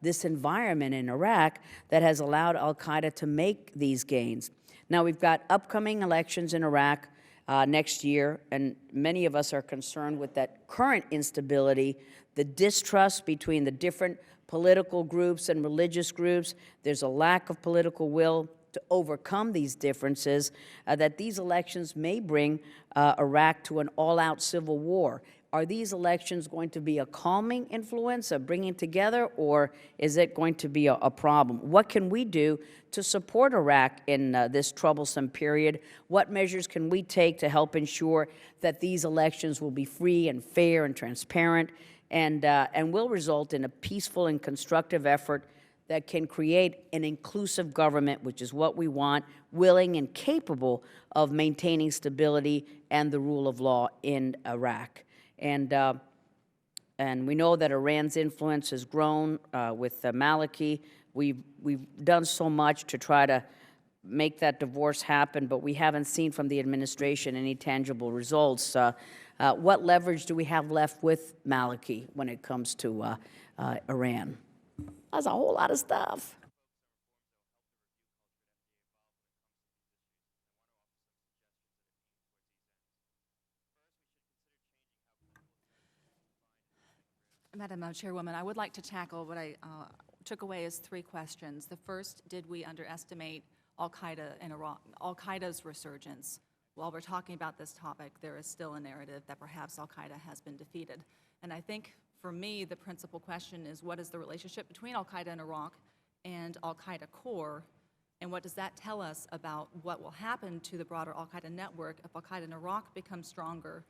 this environment in Iraq that has allowed al-Qaeda to make these gains? Now, we've got upcoming elections in Iraq next year, and many of us are concerned with that current instability, the distrust between the different political groups and religious groups. There's a lack of political will to overcome these differences, that these elections may bring Iraq to an all-out civil war. Are these elections going to be a calming influence, a bringing together, or is it going to be a problem? What can we do to support Iraq in this troublesome period? What measures can we take to help ensure that these elections will be free and fair and transparent and will result in a peaceful and constructive effort that can create an inclusive government, which is what we want, willing and capable of maintaining stability and the rule of law in Iraq? And we know that Iran's influence has grown with Maliki. We've done so much to try to make that divorce happen, but we haven't seen from the administration any tangible results. What leverage do we have left with Maliki when it comes to Iran? That's a whole lot of stuff.
Madam Chairwoman, I would like to tackle what I took away as 3 questions. The first, did we underestimate al-Qaeda in Iraq, al-Qaeda's resurgence? While we're talking about this topic, there is still a narrative that perhaps al-Qaeda has been defeated. And I think, for me, the principal question is, what is the relationship between al-Qaeda in Iraq and al-Qaeda core, and what does that tell us about what will happen to the broader al-Qaeda network if al-Qaeda in Iraq becomes stronger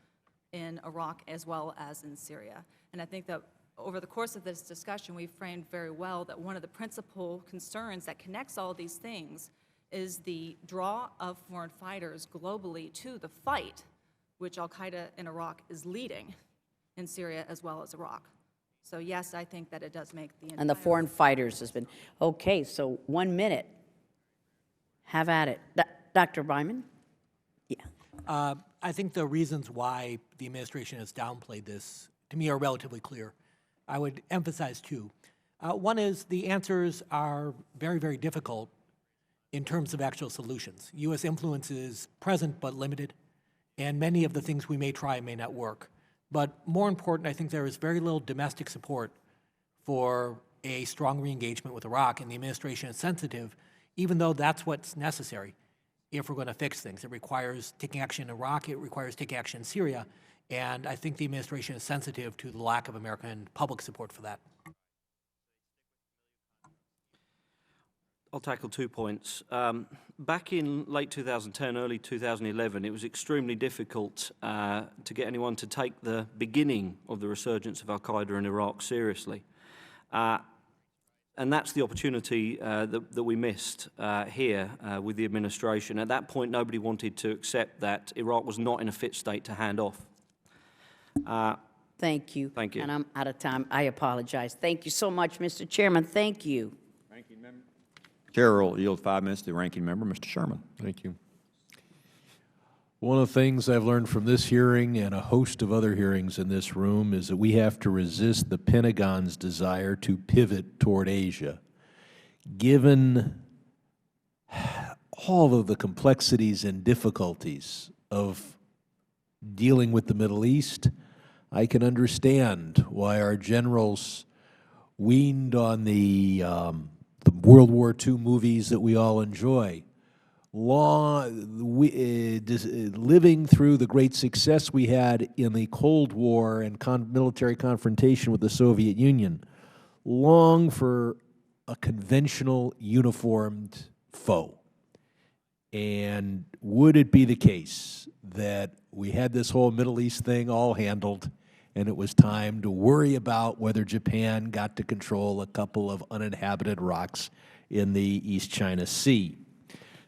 in Iraq as well as in Syria? And I think that over the course of this discussion, we've framed very well that one of the principal concerns that connects all these things is the draw of foreign fighters globally to the fight which al-Qaeda in Iraq is leading in Syria as well as Iraq. So yes, I think that it does make the
And the foreign fighters has been, okay, so 1 minute. Have at it. Dr. Byman? Yeah.
I think the reasons why the administration has downplayed this, to me, are relatively clear. I would emphasize 2. One is the answers are very, very difficult in terms of actual solutions. U.S. influence is present but limited, and many of the things we may try may not work. But more important, I think there is very little domestic support for a strong re-engagement with Iraq, and the administration is sensitive, even though that's what's necessary if we're going to fix things. It requires taking action in Iraq, it requires taking action in Syria, and I think the administration is sensitive to the lack of American public support for that.
I'll tackle 2 points. Back in late 2010, early 2011, it was extremely difficult to get anyone to take the beginning of the resurgence of al-Qaeda in Iraq seriously. And that's the opportunity that we missed here with the administration. At that point, nobody wanted to accept that Iraq was not in a fit state to hand off.
Thank you.
Thank you.
And I'm out of time. I apologize. Thank you so much, Mr. Chairman. Thank you.
Ranking member. Chair will yield 5 minutes to the ranking member, Mr. Sherman.
Thank you. One of the things I've learned from this hearing and a host of other hearings in this room is that we have to resist the Pentagon's desire to pivot toward Asia. Given all of the complexities and difficulties of dealing with the Middle East, I can understand why our generals weaned on the World War II movies that we all enjoy. Living through the great success we had in the Cold War and military confrontation with the Soviet Union, long for a conventional, uniformed foe. And would it be the case that we had this whole Middle East thing all handled, and it was time to worry about whether Japan got to control a couple of uninhabited rocks in the East China Sea.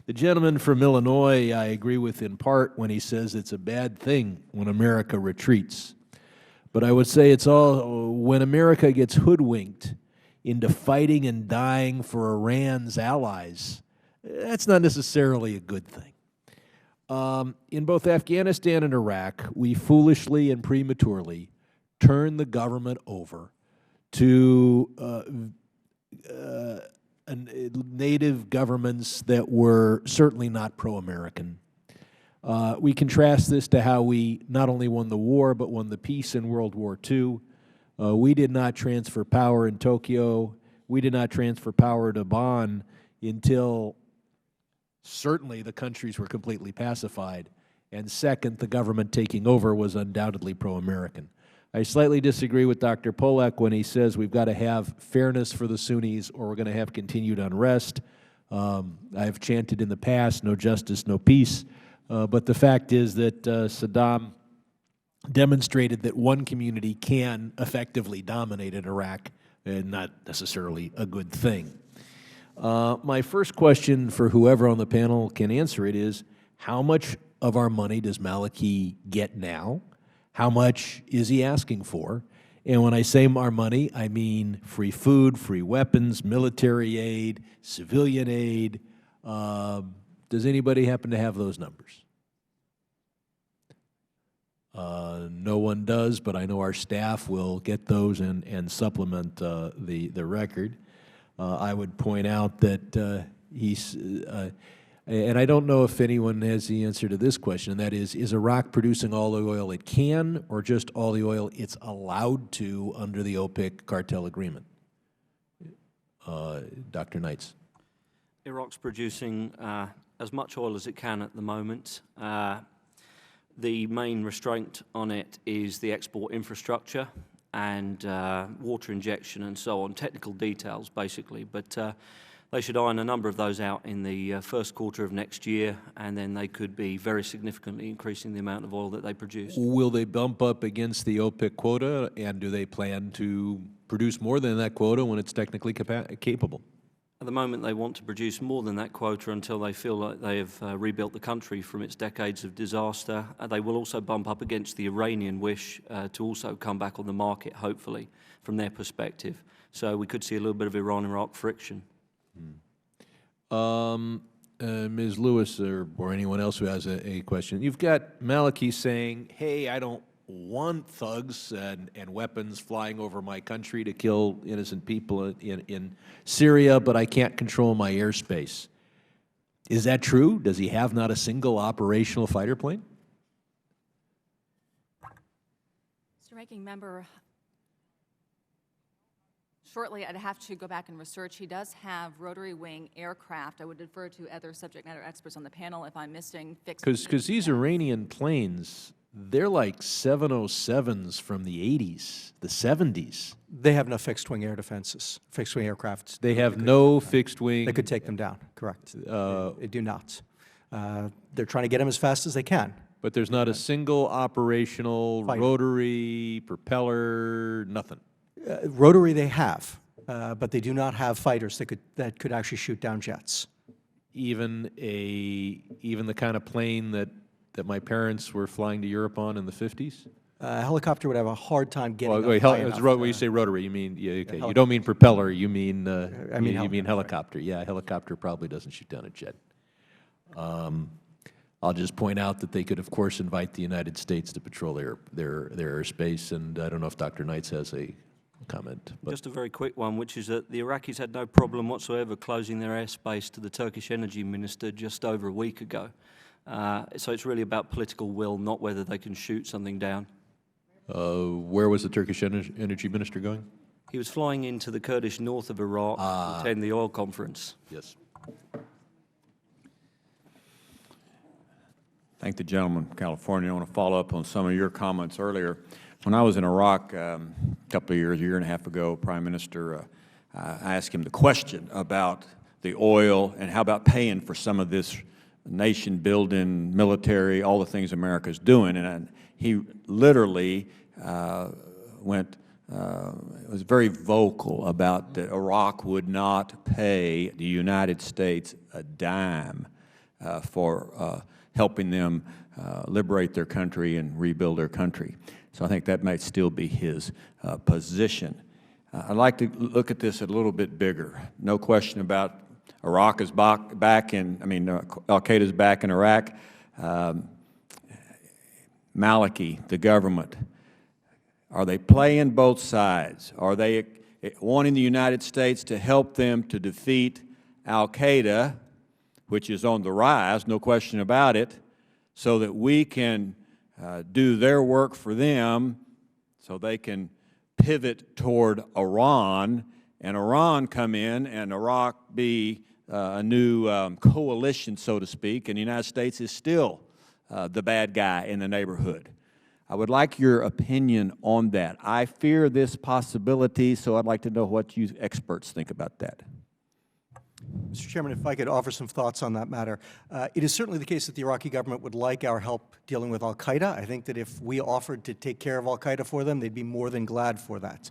The gentleman from Illinois, I agree with in part when he says it's a bad thing when America retreats. But I would say it's all when America gets hoodwinked into fighting and dying for Iran's allies, that's not necessarily a good thing. In both Afghanistan and Iraq, we foolishly and prematurely turned the government over to native governments that were certainly not pro-American. We contrast this to how we not only won the war, but won the peace in World War II. We did not transfer power in Tokyo. We did not transfer power to Bonn until certainly the countries were completely pacified. And second, the government taking over was undoubtedly pro-American. I slightly disagree with Dr. Polak when he says we've got to have fairness for the Sunnis or we're going to have continued unrest. I've chanted in the past, no justice, no peace. But the fact is that Saddam demonstrated that one community can effectively dominate in Iraq, and not necessarily a good thing. My first question for whoever on the panel can answer it is, how much of our money does Maliki get now? How much is he asking for? And when I say our money, I mean free food, free weapons, military aid, civilian aid. Does anybody happen to have those numbers? No one does, but I know our staff will get those and supplement the record. I would point out that he's, and I don't know if anyone has the answer to this question, and that is Iraq producing all the oil it can or just all the oil it's allowed to under the OPEC cartel agreement? Dr. Knights.
Iraq's producing as much oil as it can at the moment. The main restraint on it is the export infrastructure and water injection and so on, technical details basically, but they should iron a number of those out in the first quarter of next year, and then they could be very significantly increasing the amount of oil that they produce.
Will they bump up against the OPEC quota, and do they plan to produce more than that quota when it's technically capable?
At the moment, they want to produce more than that quota until they feel like they have rebuilt the country from its decades of disaster. They will also bump up against the Iranian wish to also come back on the market, hopefully, from their perspective. So we could see a little bit of Iran-Iraq friction.
Ms. Lewis or anyone else who has a question, you've got Maliki saying, hey, I don't want thugs and weapons flying over my country to kill innocent people in Syria, but I can't control my airspace. Is that true? Does he have not a single operational fighter plane?
Mr. Ranking Member, shortly I'd have to go back and research. He does have rotary wing aircraft. I would defer to other subject matter experts on the panel if I'm missing fixed.
Because these Iranian planes, they're like 707s from the 80s, the 70s.
They have no fixed-wing air defenses, fixed-wing aircraft.
They have no fixed-wing.
They could take them down, correct. They do not. They're trying to get them as fast as they can.
But there's not a single operational rotary, propeller, nothing.
Rotary they have, but they do not have fighters that could actually shoot down jets.
Even the kind of plane that my parents were flying to Europe on in the 50s?
A helicopter would have a hard time getting
wait,
up high enough.
when you say rotary, you mean, yeah, okay. You don't mean propeller, you mean,
I mean
you mean helicopter. Yeah, a helicopter probably doesn't shoot down a jet. I'll just point out that they could, of course, invite the United States to patrol their airspace, and I don't know if Dr. Knights has a comment. But
just a very quick one, which is that the Iraqis had no problem whatsoever closing their airspace to the Turkish energy minister just over a week ago. So it's really about political will, not whether they can shoot something down.
Where was the Turkish energy minister going?
He was flying into the Kurdish north of Iraq to attend the oil conference.
Yes.
Thank the gentleman from California. I want to follow up on some of your comments earlier. When I was in Iraq a couple of years, a year and a half ago, Prime Minister, I asked him the question about the oil and how about paying for some of this nation-building, military, all the things America's doing. And he literally was very vocal about that Iraq would not pay the United States a dime for helping them liberate their country and rebuild their country. So I think that might still be his position. I'd like to look at this a little bit bigger. No question about Iraq is back in, al-Qaeda is back in Iraq. Maliki, the government, are they playing both sides? Are they wanting the United States to help them to defeat al-Qaeda, which is on the rise, no question about it, so that we can do their work for them, so they can pivot toward Iran, and Iran come in and Iraq be a new coalition, so to speak, and the United States is still the bad guy in the neighborhood. I would like your opinion on that. I fear this possibility, so I'd like to know what you experts think about that.
Mr. Chairman, if I could offer some thoughts on that matter. It is certainly the case that the Iraqi government would like our help dealing with al-Qaeda. I think that if we offered to take care of al-Qaeda for them, they'd be more than glad for that.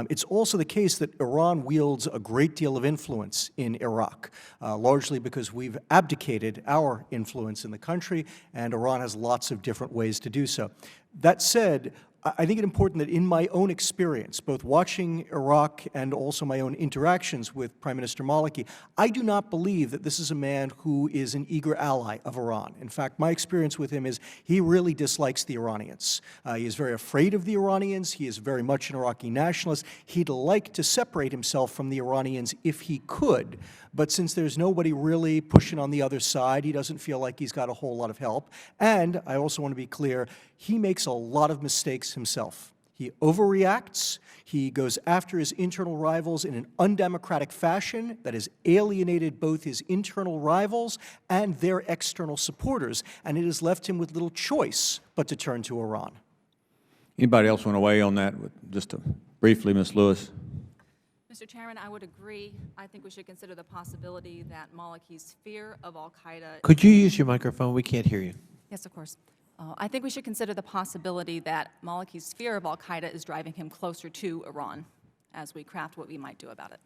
It's also the case that Iran wields a great deal of influence in Iraq, largely because we've abdicated our influence in the country, and Iran has lots of different ways to do so. That said, I think it's important that in my own experience, both watching Iraq and also my own interactions with Prime Minister Maliki, I do not believe that this is a man who is an eager ally of Iran. In fact, my experience with him is he really dislikes the Iranians. He is very afraid of the Iranians. He is very much an Iraqi nationalist. He'd like to separate himself from the Iranians if he could. But since there's nobody really pushing on the other side, he doesn't feel like he's got a whole lot of help. And I also want to be clear, he makes a lot of mistakes himself. He overreacts. He goes after his internal rivals in an undemocratic fashion that has alienated both his internal rivals and their external supporters, and it has left him with little choice but to turn to Iran.
Anybody else want to weigh on that? Just briefly, Ms. Lewis.
Mr. Chairman, I would agree. I think we should consider the possibility that Maliki's fear of al-Qaeda...
Could you use your microphone? We can't hear you.
Yes, of course. I think we should consider the possibility that Maliki's fear of al-Qaeda is driving him closer to Iran as we craft what we might do about it.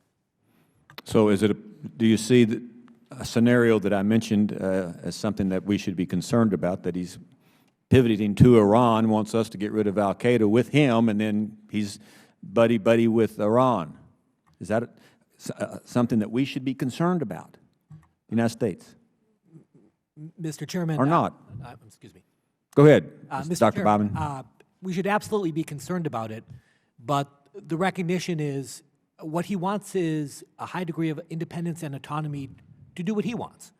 So do you see a scenario that I mentioned as something that we should be concerned about, that he's pivoting to Iran, wants us to get rid of al-Qaeda with him, and then he's buddy-buddy with Iran? Is that something that we should be concerned about, the United States?
Mr. Chairman.
Or not?
Excuse me.
Go ahead,
Mr.
Dr.
Chairman,
Bobman.
we should absolutely be concerned about it, but the recognition is what he wants is a high degree of independence and autonomy to do what he wants.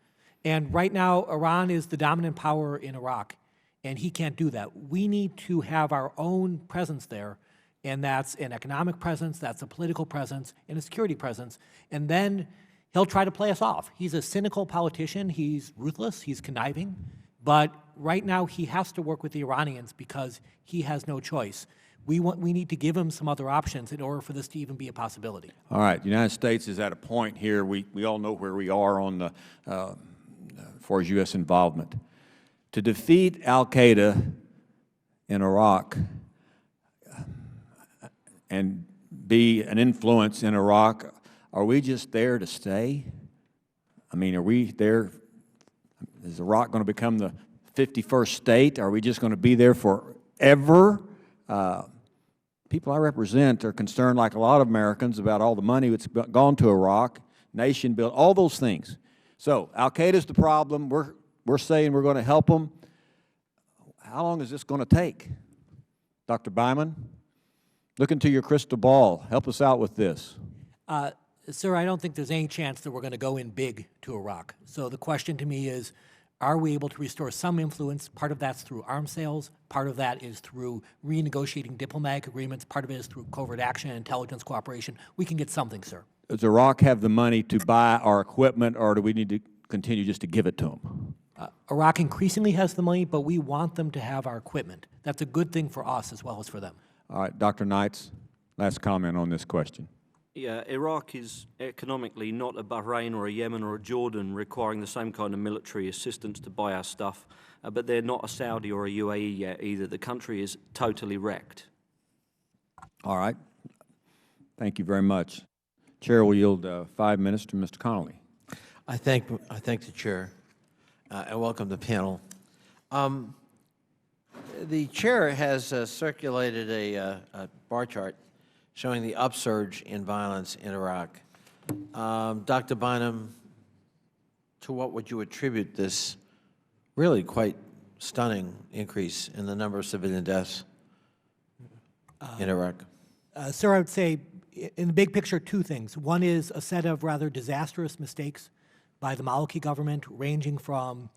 And right now, Iran is the dominant power in Iraq, and he can't do that. We need to have our own presence there, and that's an economic presence, that's a political presence, and a security presence. And then he'll try to play us off. He's a cynical politician. He's ruthless. He's conniving. But right now, he has to work with the Iranians because he has no choice. We need to give him some other options in order for this to even be a possibility.
All right. The United States is at a point here. We all know where we are on the as far as U.S. involvement. To defeat al-Qaeda in Iraq and be an influence in Iraq, are we just there to stay? I mean, are we there? Is Iraq going to become the 51st state? Are we just going to be there forever? People I represent are concerned, like a lot of Americans, about all the money that's gone to Iraq, nation build, all those things. So al-Qaeda is the problem. We're saying we're going to help them. How long is this going to take? Dr. Byman, look into your crystal ball. Help us out with this.
Sir, I don't think there's any chance that we're going to go in big to Iraq. So the question to me is, are we able to restore some influence? Part of that's through arms sales. Part of that is through renegotiating diplomatic agreements. Part of it is through covert action and intelligence cooperation. We can get something, sir.
Does Iraq have the money to buy our equipment, or do we need to continue just to give it to them?
Iraq increasingly has the money, but we want them to have our equipment. That's a good thing for us as well as for them.
All right, Dr. Knights, last comment on this question.
Yeah, Iraq is economically not a Bahrain or a Yemen or a Jordan requiring the same kind of military assistance to buy our stuff, but they're not a Saudi or a UAE yet either. The country is totally wrecked.
All right. Thank you very much. Chair will yield 5 minutes to Mr. Connolly.
I thank the chair and welcome the panel. The chair has circulated a bar chart showing the upsurge in violence in Iraq. Dr. Bynum, to what would you attribute this really quite stunning increase in the number of civilian deaths in Iraq?
Sir, I would say, in the big picture, two things. One is a set of rather disastrous mistakes by the Maliki government, ranging from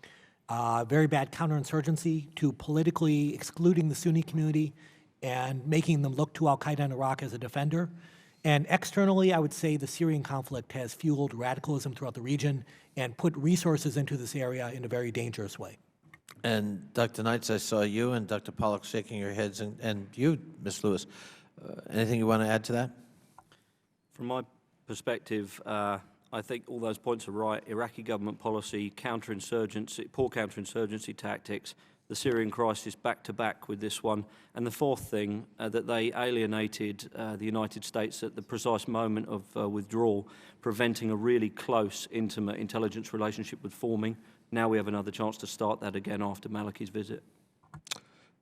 very bad counterinsurgency to politically excluding the Sunni community and making them look to al-Qaeda in Iraq as a defender. And externally, I would say the Syrian conflict has fueled radicalism throughout the region and put resources into this area in a very dangerous way.
And Dr. Knights, I saw you and Dr. Pollock shaking your heads, and you, Ms. Lewis. Anything you want to add to that?
From my perspective, I think all those points are right. Iraqi government policy, counterinsurgency, poor counterinsurgency tactics, the Syrian crisis back to back with this one, and the fourth thing, that they alienated the United States at the precise moment of withdrawal, preventing a really close, intimate intelligence relationship with forming. Now we have another chance to start that again after Maliki's visit.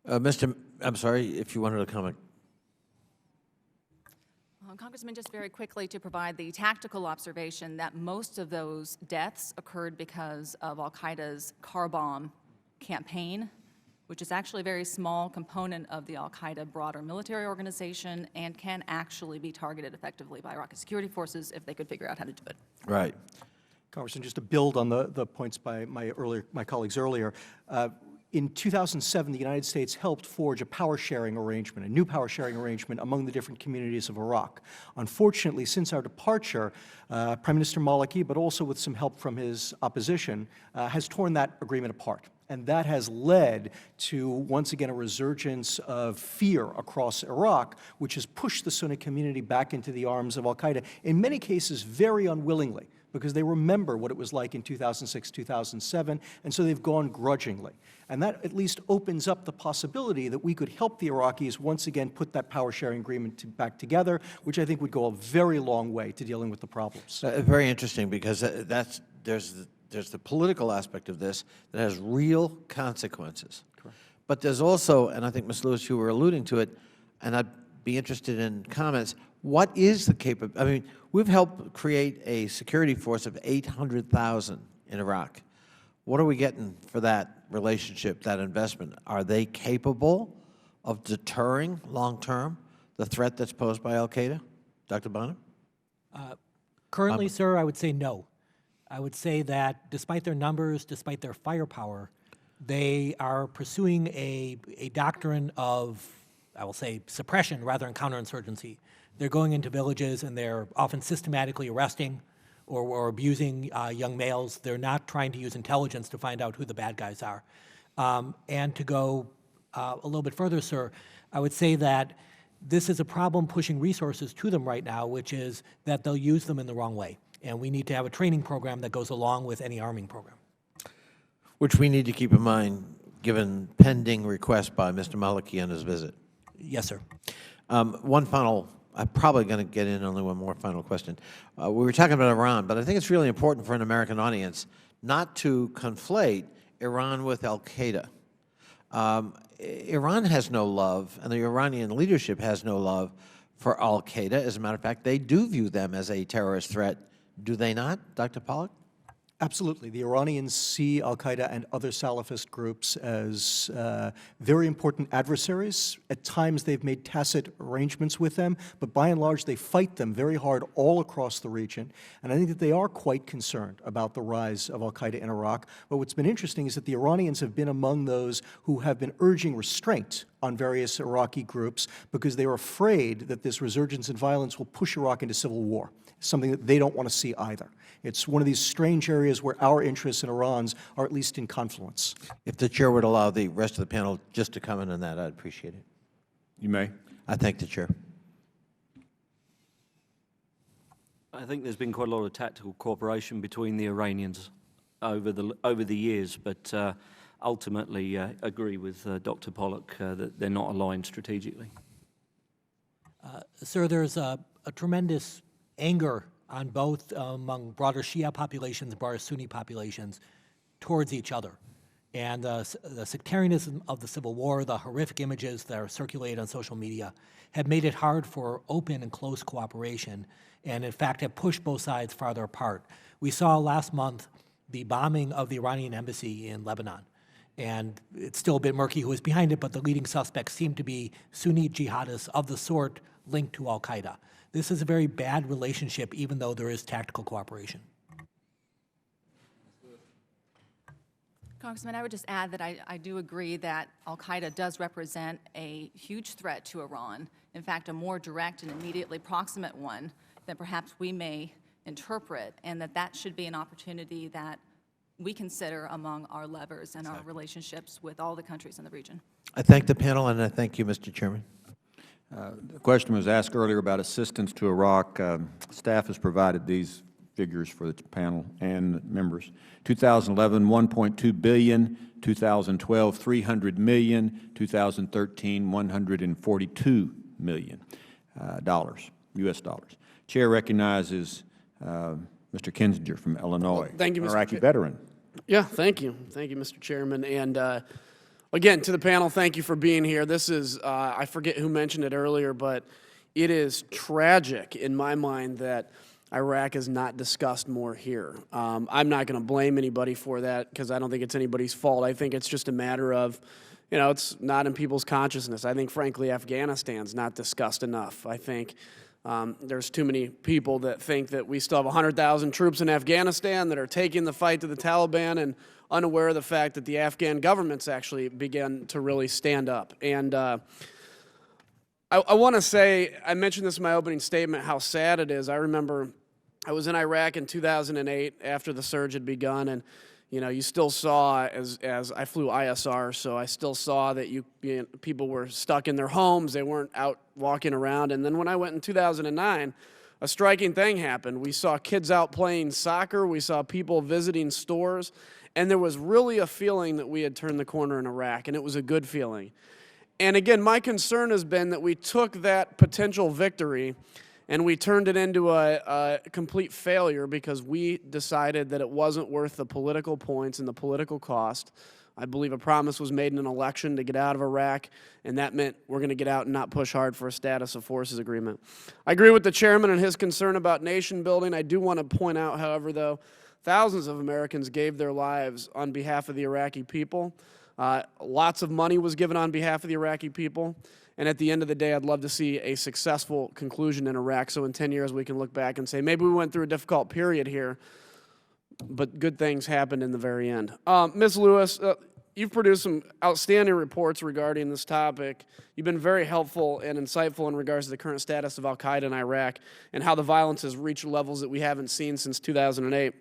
I'm sorry, if you wanted to comment.
Congressman, just very quickly to provide the tactical observation that most of those deaths occurred because of al-Qaeda's car bomb campaign, which is actually a very small component of the al-Qaeda broader military organization and can actually be targeted effectively by Iraqi security forces if they could figure out how to do it.
Right.
Congressman, just to build on the points by my colleagues earlier, in 2007, the United States helped forge a power-sharing arrangement, a new power-sharing arrangement among the different communities of Iraq. Unfortunately, since our departure, Prime Minister Maliki, but also with some help from his opposition, has torn that agreement apart. And that has led to, once again, a resurgence of fear across Iraq, which has pushed the Sunni community back into the arms of al-Qaeda, in many cases very unwillingly, because they remember what it was like in 2006, 2007, and so they've gone grudgingly. And that at least opens up the possibility that we could help the Iraqis once again put that power-sharing agreement back together, which I think would go a very long way to dealing with the problems.
Very interesting, because there's the political aspect of this that has real consequences. Correct. But there's also, and I think, Ms. Lewis, you were alluding to it, and I'd be interested in comments, what is the capability? I mean, we've helped create a security force of 800,000 in Iraq. What are we getting for that relationship, that investment? Are they capable of deterring long-term the threat that's posed by al-Qaeda? Dr. Bonham?
Currently, sir, I would say no. I would say that despite their numbers, despite their firepower, they are pursuing a doctrine of, I will say, suppression rather than counterinsurgency. They're going into villages and they're often systematically arresting or abusing young males. They're not trying to use intelligence to find out who the bad guys are. And to go a little bit further, sir, I would say that this is a problem pushing resources to them right now, which is that they'll use them in the wrong way. And we need to have a training program that goes along with any arming program.
Which we need to keep in mind, given pending request by Mr. Maliki on his visit.
Yes, sir.
One final, I'm probably going to get in only one more final question. We were talking about Iran, but I think it's really important for an American audience not to conflate Iran with al-Qaeda. Iran has no love, and the Iranian leadership has no love for al-Qaeda. As a matter of fact, they do view them as a terrorist threat. Do they not, Dr. Pollock?
Absolutely. The Iranians see al-Qaeda and other Salafist groups as very important adversaries. At times they've made tacit arrangements with them, but by and large they fight them very hard all across the region. And I think that they are quite concerned about the rise of al-Qaeda in Iraq. But what's been interesting is that the Iranians have been among those who have been urging restraint on various Iraqi groups because they are afraid that this resurgence in violence will push Iraq into civil war, something that they don't want to see either. It's one of these strange areas where our interests and Iran's are at least in confluence.
If the chair would allow the rest of the panel just to comment on that, I'd appreciate it.
You may.
I thank the chair.
I think there's been quite a lot of tactical cooperation between the Iranians over the years, but ultimately agree with Dr. Pollock that they're not aligned strategically.
Sir, there's a tremendous anger on both among broader Shia populations and broader Sunni populations towards each other. And the sectarianism of the Civil War, the horrific images that are circulated on social media, have made it hard for open and close cooperation, and in fact have pushed both sides farther apart. We saw last month the bombing of the Iranian embassy in Lebanon. And it's still a bit murky who is behind it, but the leading suspects seem to be Sunni jihadists of the sort linked to al-Qaeda. This is a very bad relationship, even though there is tactical cooperation.
Congressman, I would just add that I do agree that al-Qaeda does represent a huge threat to Iran, in fact, a more direct and immediately proximate one than perhaps we may interpret, and that should be an opportunity that we consider among our levers and our relationships with all the countries in the region.
I thank the panel, and I thank you, Mr. Chairman.
The question was asked earlier about assistance to Iraq. Staff has provided these figures for the panel and members. 2011, $1.2 billion. 2012, $300 million. 2013, $142 million U.S. dollars. Chair recognizes Mr. Kinzinger from Illinois,
Thank you, Mr.
Iraqi veteran.
Yeah, thank you. Thank you, Mr. Chairman. And again, to the panel, thank you for being here. This is, I forget who mentioned it earlier, but it is tragic in my mind that Iraq is not discussed more here. I'm not going to blame anybody for that because I don't think it's anybody's fault. I think it's just a matter of, you know, it's not in people's consciousness. I think, frankly, Afghanistan's not discussed enough. I think there's too many people that think that we still have 100,000 troops in Afghanistan that are taking the fight to the Taliban and unaware of the fact that the Afghan government's actually began to really stand up. And I want to say, I mentioned this in my opening statement, how sad it is. I remember I was in Iraq in 2008 after the surge had begun, and you know, you still saw, as I flew ISR, so I still saw that people were stuck in their homes. They weren't out walking around. And then when I went in 2009, a striking thing happened. We saw kids out playing soccer. We saw people visiting stores. And there was really a feeling that we had turned the corner in Iraq, and it was a good feeling. And again, my concern has been that we took that potential victory and we turned it into a complete failure because we decided that it wasn't worth the political points and the political cost. I believe a promise was made in an election to get out of Iraq, and that meant we're going to get out and not push hard for a status of forces agreement. I agree with the chairman and his concern about nation building. I do want to point out, however, though, thousands of Americans gave their lives on behalf of the Iraqi people. Lots of money was given on behalf of the Iraqi people. And at the end of the day, I'd love to see a successful conclusion in Iraq. So in 10 years, we can look back and say, maybe we went through a difficult period here, but good things happened in the very end. Ms. Lewis, you've produced some outstanding reports regarding this topic. You've been very helpful and insightful in regards to the current status of al-Qaeda in Iraq and how the violence has reached levels that we haven't seen since 2008.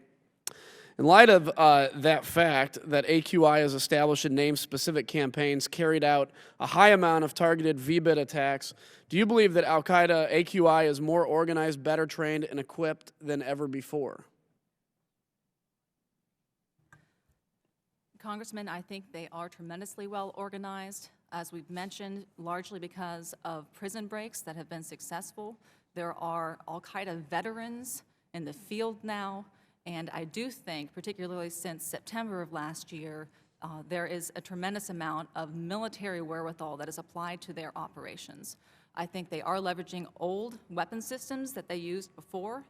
In light of that fact that AQI has established and named specific campaigns, carried out a high amount of targeted VBIT attacks, do you believe that al-Qaeda AQI is more organized, better trained, and equipped than ever before?
Congressman, I think they are tremendously well organized, as we've mentioned, largely because of prison breaks that have been successful. There are al-Qaeda veterans in the field now. And I do think, particularly since September of last year, there is a tremendous amount of military wherewithal that is applied to their operations. I think they are leveraging old weapon systems that they used before,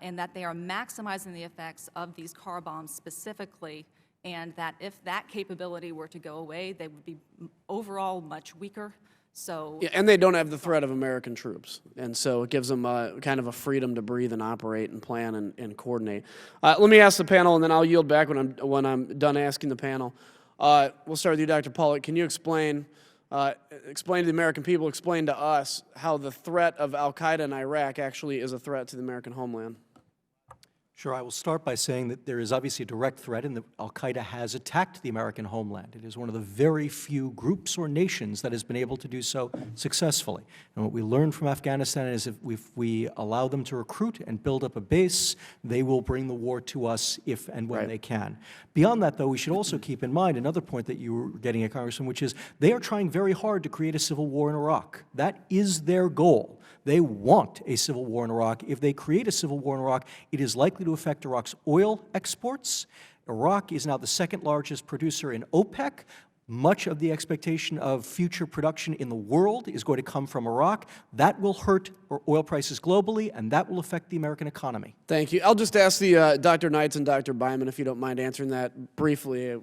and that they are maximizing the effects of these car bombs specifically, and that if that capability were to go away, they would be overall much weaker. So,
yeah, and they don't have the threat of American troops, and so it gives them kind of a freedom to breathe and operate and plan and coordinate. Let me ask the panel, and then I'll yield back when I'm done asking the panel. We'll start with you, Dr. Pollack. Can you explain to the American people, explain to us how the threat of al-Qaeda in Iraq actually is a threat to the American homeland?
Sure, I will start by saying that there is obviously a direct threat and that al-Qaeda has attacked the American homeland. It is one of the very few groups or nations that has been able to do so successfully. And what we learned from Afghanistan is if we allow them to recruit and build up a base, they will bring the war to us if and when they can. Beyond that, though, we should also keep in mind another point that you were getting at, Congressman, which is they are trying very hard to create a civil war in Iraq. That is their goal. They want a civil war in Iraq. If they create a civil war in Iraq, it is likely to affect Iraq's oil exports. Iraq is now the second largest producer in OPEC. Much of the expectation of future production in the world is going to come from Iraq. That will hurt oil prices globally, and that will affect the American economy.
Thank you. I'll just ask the Dr. Knights and Dr. Byman, if you don't mind answering that briefly.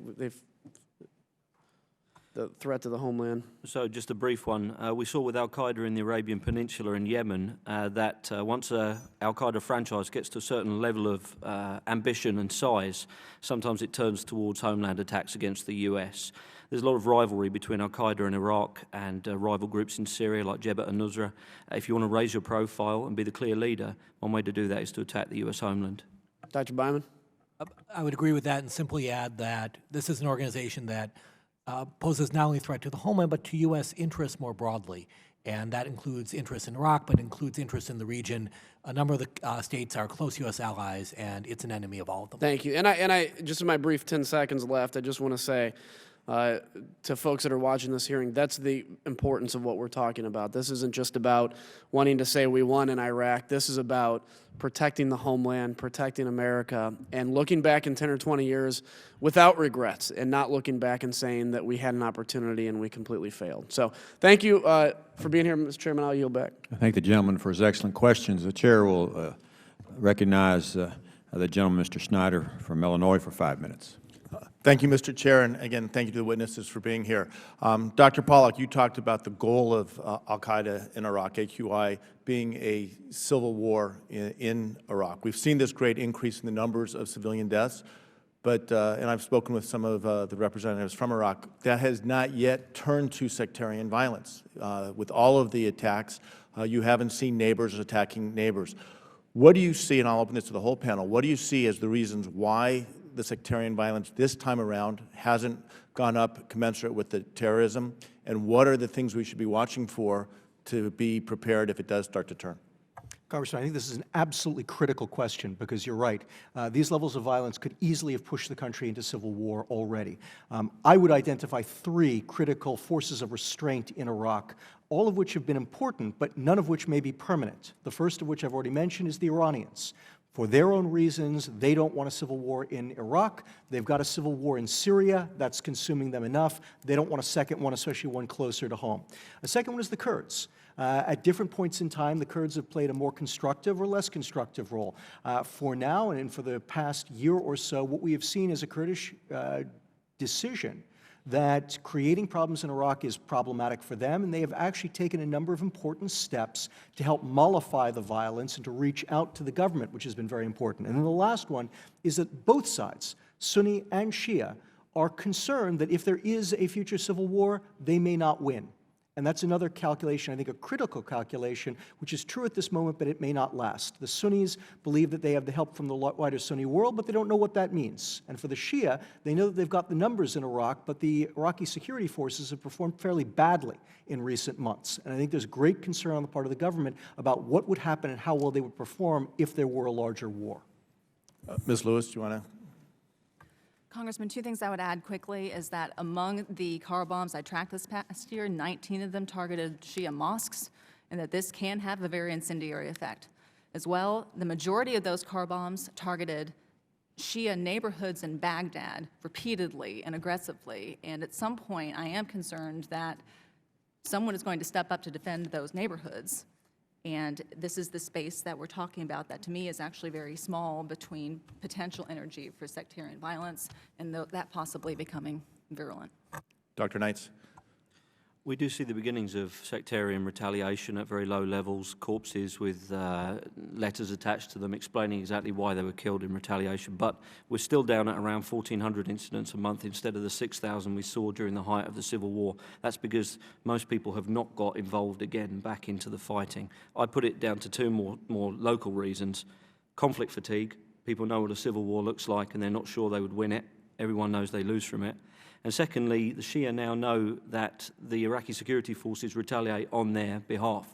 The threat to the homeland.
So just a brief one. We saw with al-Qaeda in the Arabian Peninsula and Yemen that once a al-Qaeda franchise gets to a certain level of ambition and size, sometimes it turns towards homeland attacks against the US. There's a lot of rivalry between al-Qaeda in Iraq and rival groups in Syria like Jabhat al-Nusra. If you want to raise your profile and be the clear leader, one way to do that is to attack the US homeland.
Dr. Byman?
I would agree with that and simply add that this is an organization that poses not only a threat to the homeland, but to U.S. interests more broadly. And that includes interests in Iraq, but includes interests in the region. A number of the states are close U.S. allies, and it's an enemy of all of them.
Thank you. And I just in my brief 10 seconds left, I just want to say to folks that are watching this hearing, that's the importance of what we're talking about. This isn't just about wanting to say we won in Iraq. This is about protecting the homeland, protecting America, and looking back in 10 or 20 years without regrets and not looking back and saying that we had an opportunity and we completely failed. So thank you for being here, Mr. Chairman. I'll yield back.
I thank the gentleman for his excellent questions. The chair will recognize the gentleman, Mr. Snyder from Illinois, for 5 minutes.
Thank you, Mr. Chair, and again, thank you to the witnesses for being here. Dr. Pollack, you talked about the goal of al-Qaeda in Iraq, AQI, being a civil war in Iraq. We've seen this great increase in the numbers of civilian deaths, but, and I've spoken with some of the representatives from Iraq, that has not yet turned to sectarian violence. With all of the attacks, you haven't seen neighbors attacking neighbors. What do you see, and I'll open this to the whole panel, what do you see as the reasons why the sectarian violence this time around hasn't gone up commensurate with the terrorism, and what are the things we should be watching for to be prepared if it does start to turn?
Congressman, I think this is an absolutely critical question because you're right. These levels of violence could easily have pushed the country into civil war already. I would identify 3 critical forces of restraint in Iraq, all of which have been important, but none of which may be permanent. The first of which I've already mentioned is the Iranians. For their own reasons, they don't want a civil war in Iraq. They've got a civil war in Syria. That's consuming them enough. They don't want a second one, especially one closer to home. A second one is the Kurds. At different points in time, the Kurds have played a more constructive or less constructive role. For now and for the past year or so, what we have seen is a Kurdish decision that creating problems in Iraq is problematic for them, and they have actually taken a number of important steps to help mollify the violence and to reach out to the government, which has been very important. And then the last one is that both sides, Sunni and Shia, are concerned that if there is a future civil war, they may not win. And that's another calculation, I think a critical calculation, which is true at this moment, but it may not last. The Sunnis believe that they have the help from the wider Sunni world, but they don't know what that means. And for the Shia, they know that they've got the numbers in Iraq, but the Iraqi security forces have performed fairly badly in recent months. And I think there's great concern on the part of the government about what would happen and how well they would perform if there were a larger war.
Ms. Lewis, do you want to?
Congressman, 2 things I would add quickly is that among the car bombs I tracked this past year, 19 of them targeted Shia mosques, and that this can have a very incendiary effect. As well, the majority of those car bombs targeted Shia neighborhoods in Baghdad repeatedly and aggressively, and at some point I am concerned that someone is going to step up to defend those neighborhoods. And this is the space that we're talking about that to me is actually very small between potential energy for sectarian violence and that possibly becoming virulent.
Dr. Knights.
We do see the beginnings of sectarian retaliation at very low levels, corpses with letters attached to them explaining exactly why they were killed in retaliation. But we're still down at around 1,400 incidents a month instead of the 6,000 we saw during the height of the Civil War. That's because most people have not got involved again back into the fighting. I put it down to 2 more local reasons: conflict fatigue. People know what a civil war looks like, and they're not sure they would win it. Everyone knows they lose from it. And secondly, the Shia now know that the Iraqi security forces retaliate on their behalf.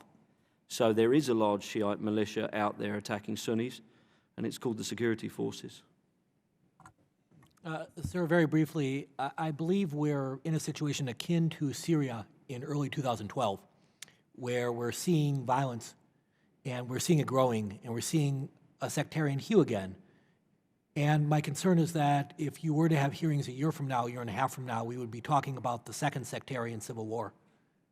So there is a large Shiite militia out there attacking Sunnis, and it's called the security forces.
Sir, very briefly, I believe we're in a situation akin to Syria in early 2012, where we're seeing violence, and we're seeing it growing, and we're seeing a sectarian hue again. And my concern is that if you were to have hearings a year from now, a year and a half from now, we would be talking about the second sectarian civil war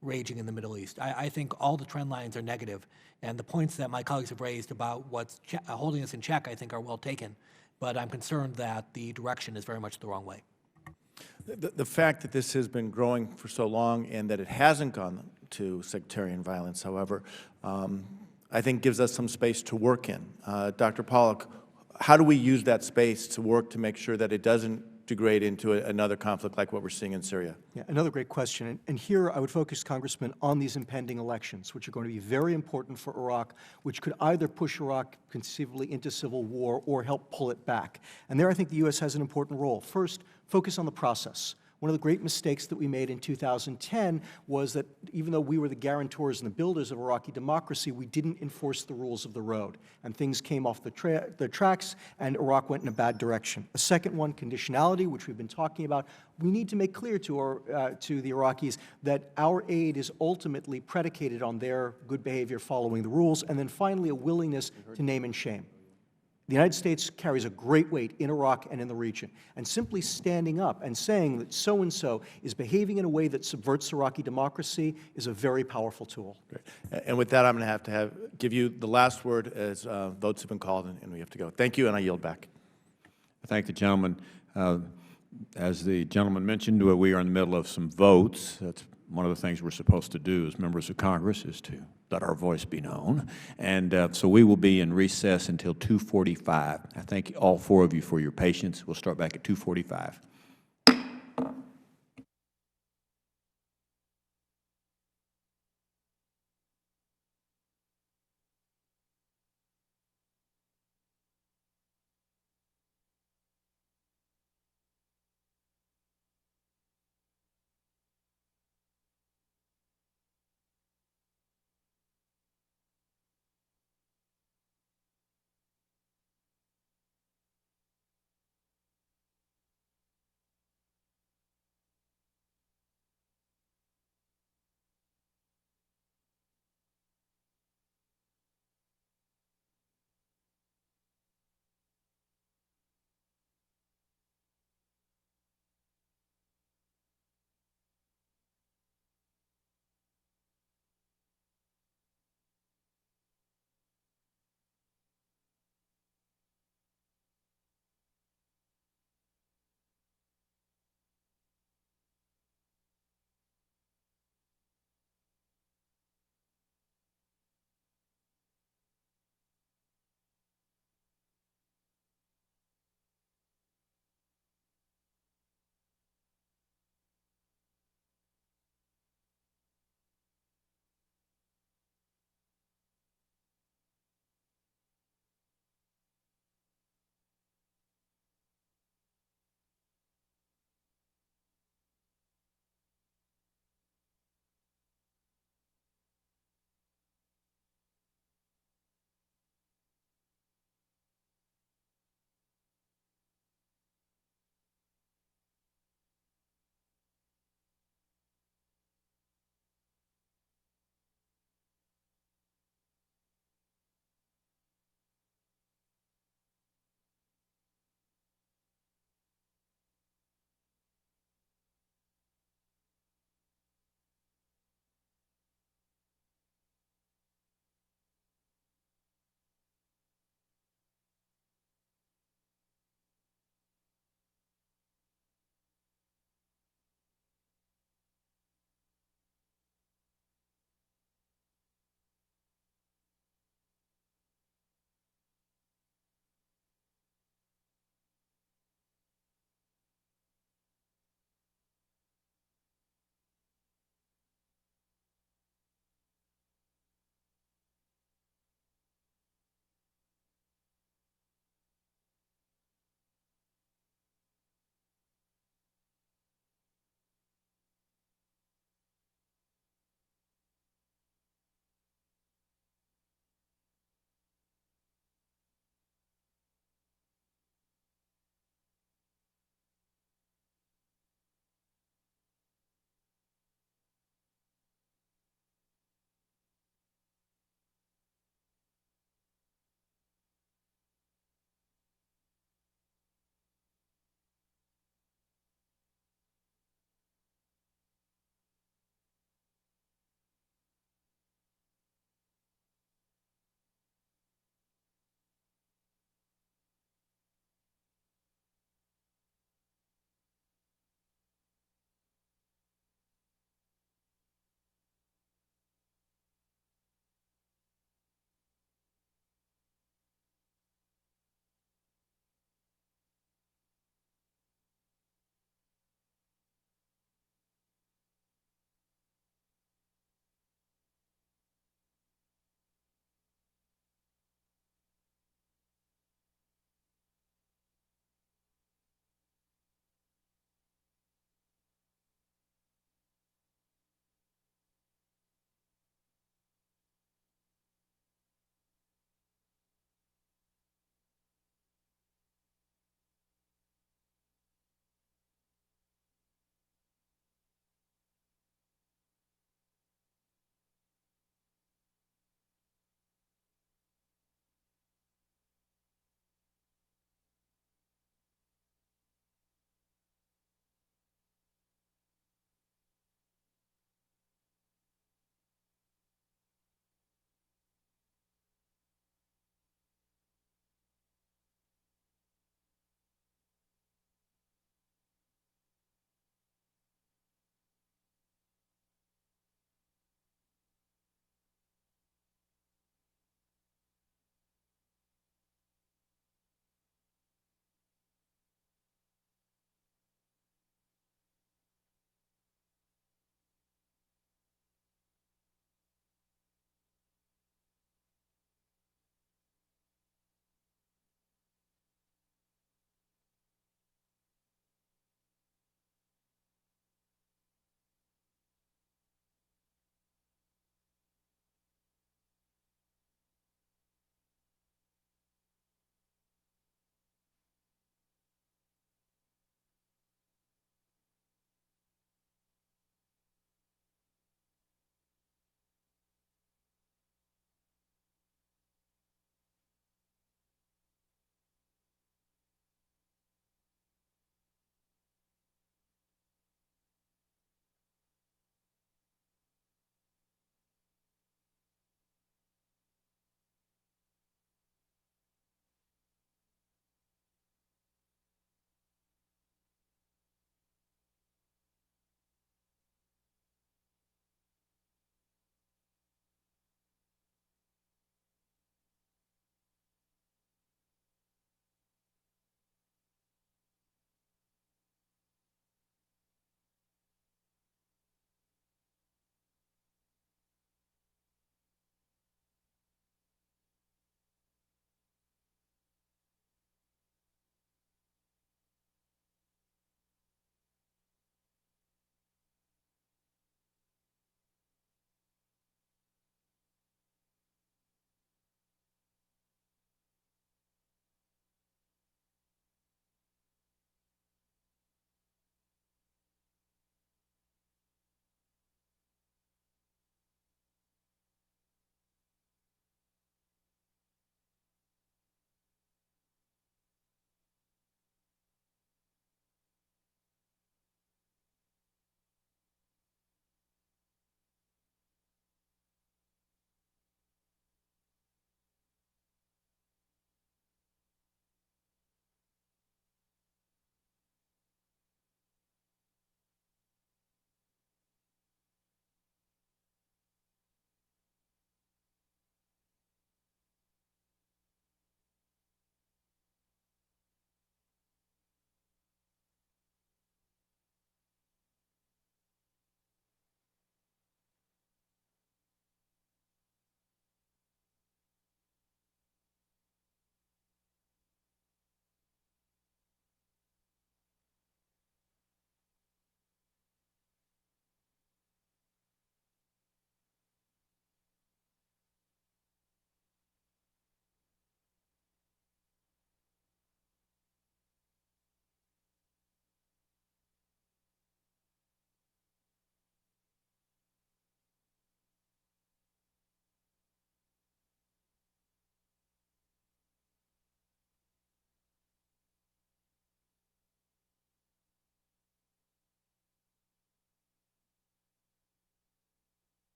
raging in the Middle East. I think all the trend lines are negative, and the points that my colleagues have raised about what's holding us in check, I think, are well taken. But I'm concerned that the direction is very much the wrong way.
The fact that this has been growing for so long and that it hasn't gone to sectarian violence, however, I think gives us some space to work in. Dr. Pollack, how do we use that space to work to make sure that it doesn't degrade into another conflict like what we're seeing in Syria?
Yeah, another great question. And here I would focus, Congressman, on these impending elections, which are going to be very important for Iraq, which could either push Iraq conceivably into civil war or help pull it back. And there I think the U.S. has an important role. First, focus on the process. One of the great mistakes that we made in 2010 was that even though we were the guarantors and the builders of Iraqi democracy, we didn't enforce the rules of the road. And things came off the tracks, and Iraq went in a bad direction. A second one, conditionality, which we've been talking about. We need to make clear to the Iraqis that our aid is ultimately predicated on their good behavior following the rules. And then finally, a willingness to name and shame. The United States carries a great weight in Iraq and in the region, and simply standing up and saying that so-and-so is behaving in a way that subverts Iraqi democracy is a very powerful tool.
Great. And with that, I'm going to have give you the last word as votes have been called and we have to go. Thank you, and I yield back.
I thank the gentleman. As the gentleman mentioned, we are in the middle of some votes. That's one of the things we're supposed to do as members of Congress, is to let our voice be known. And so we will be in recess until 2:45. I thank all four of you for your patience. We'll start back at 2:45.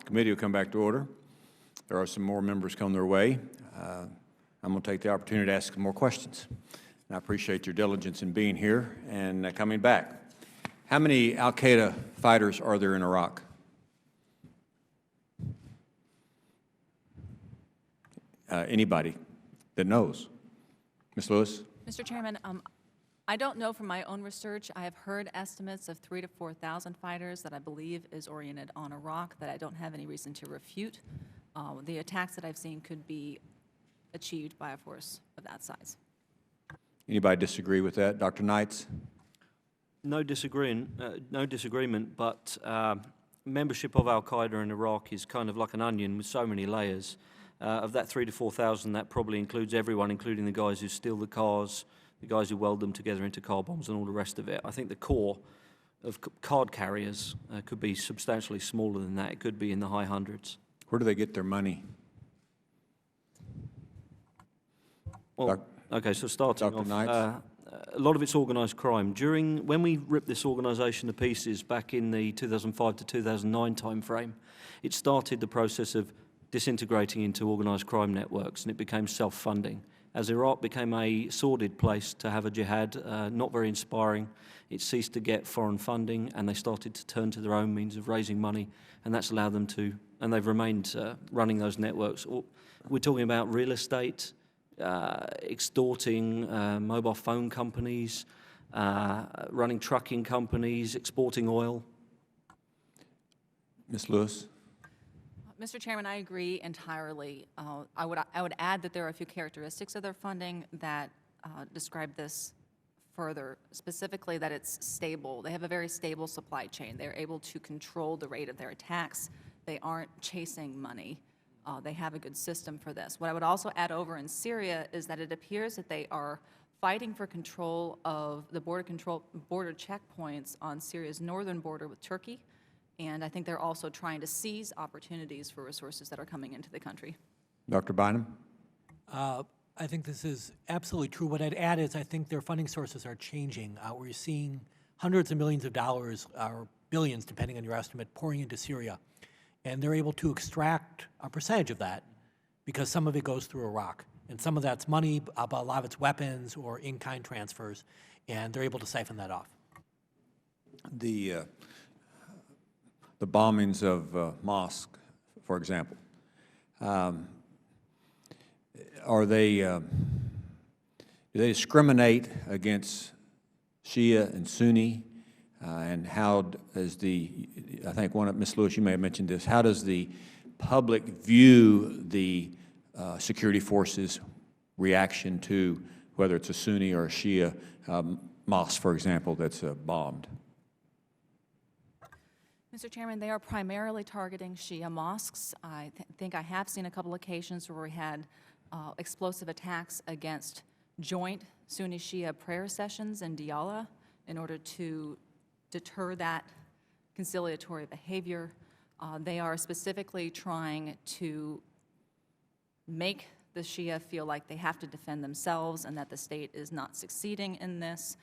Committee will come back to order. There are some more members coming their way. I'm going to take the opportunity to ask some more questions. And I appreciate your diligence in being here and coming back. How many al-Qaeda fighters are there in Iraq? Anybody that knows? Ms. Lewis?
Mr. Chairman, I don't know from my own research. I have heard estimates of 3,000 to 4,000 fighters that I believe is oriented on Iraq that I don't have any reason to refute. The attacks that I've seen could be achieved by a force of that size.
Anybody disagree with that? Dr. Knights?
No disagreement, but membership of al-Qaeda in Iraq is kind of like an onion with so many layers. Of that 3,000 to 4,000, that probably includes everyone, including the guys who steal the cars, the guys who weld them together into car bombs and all the rest of it. I think the core of card carriers could be substantially smaller than that. It could be in the high hundreds.
Where do they get their money?
Well, okay, so starting
Dr.
off,
Knights?
a lot of it's organised crime. When we ripped this organisation to pieces back in the 2005 to 2009 timeframe, it started the process of disintegrating into organised crime networks, and it became self-funding. As Iraq became a sordid place to have a jihad, not very inspiring, it ceased to get foreign funding, and they started to turn to their own means of raising money, and that's allowed them to, and they've remained running those networks. We're talking about real estate, extorting mobile phone companies, running trucking companies, exporting oil.
Ms. Lewis?
Mr. Chairman, I agree entirely. I would add that there are a few characteristics of their funding that describe this further, specifically that it's stable. They have a very stable supply chain. They're able to control the rate of their attacks. They aren't chasing money. They have a good system for this. What I would also add over in Syria is that it appears that they are fighting for control of the border checkpoints on Syria's northern border with Turkey. And I think they're also trying to seize opportunities for resources that are coming into the country.
Dr. Bynum?
I think this is absolutely true. What I'd add is I think their funding sources are changing. We're seeing hundreds of millions of dollars, or billions, depending on your estimate, pouring into Syria. And they're able to extract a percentage of that because some of it goes through Iraq. And some of that's money, but a lot of it's weapons or in-kind transfers, and they're able to siphon that off.
The bombings of mosques, for example, do they discriminate against Shia and Sunni? And how does I think Ms. Lewis, you may have mentioned this, how does the public view the security forces' reaction to whether it's a Sunni or a Shia mosque, for example, that's bombed?
Mr. Chairman, they are primarily targeting Shia mosques. I think I have seen a couple occasions where we had explosive attacks against joint Sunni-Shia prayer sessions in Diyala in order to deter that conciliatory behavior. They are specifically trying to make the Shia feel like they have to defend themselves and that the state is not succeeding in this.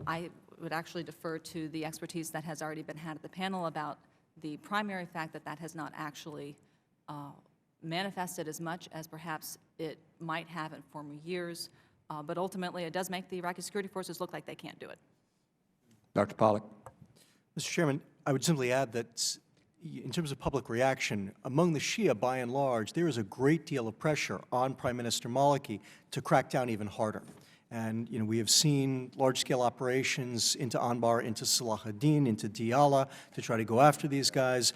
I would actually defer to the expertise that has already been had at the panel about the primary fact that that has not actually manifested as much as perhaps it might have in former years. But ultimately, it does make the Iraqi security forces look like they can't do it.
Dr. Pollack?
Mr. Chairman, I would simply add that in terms of public reaction, among the Shia, by and large, there is a great deal of pressure on Prime Minister Maliki to crack down even harder. And we have seen large-scale operations into Anbar, into Salahuddin, into Diyala to try to go after these guys.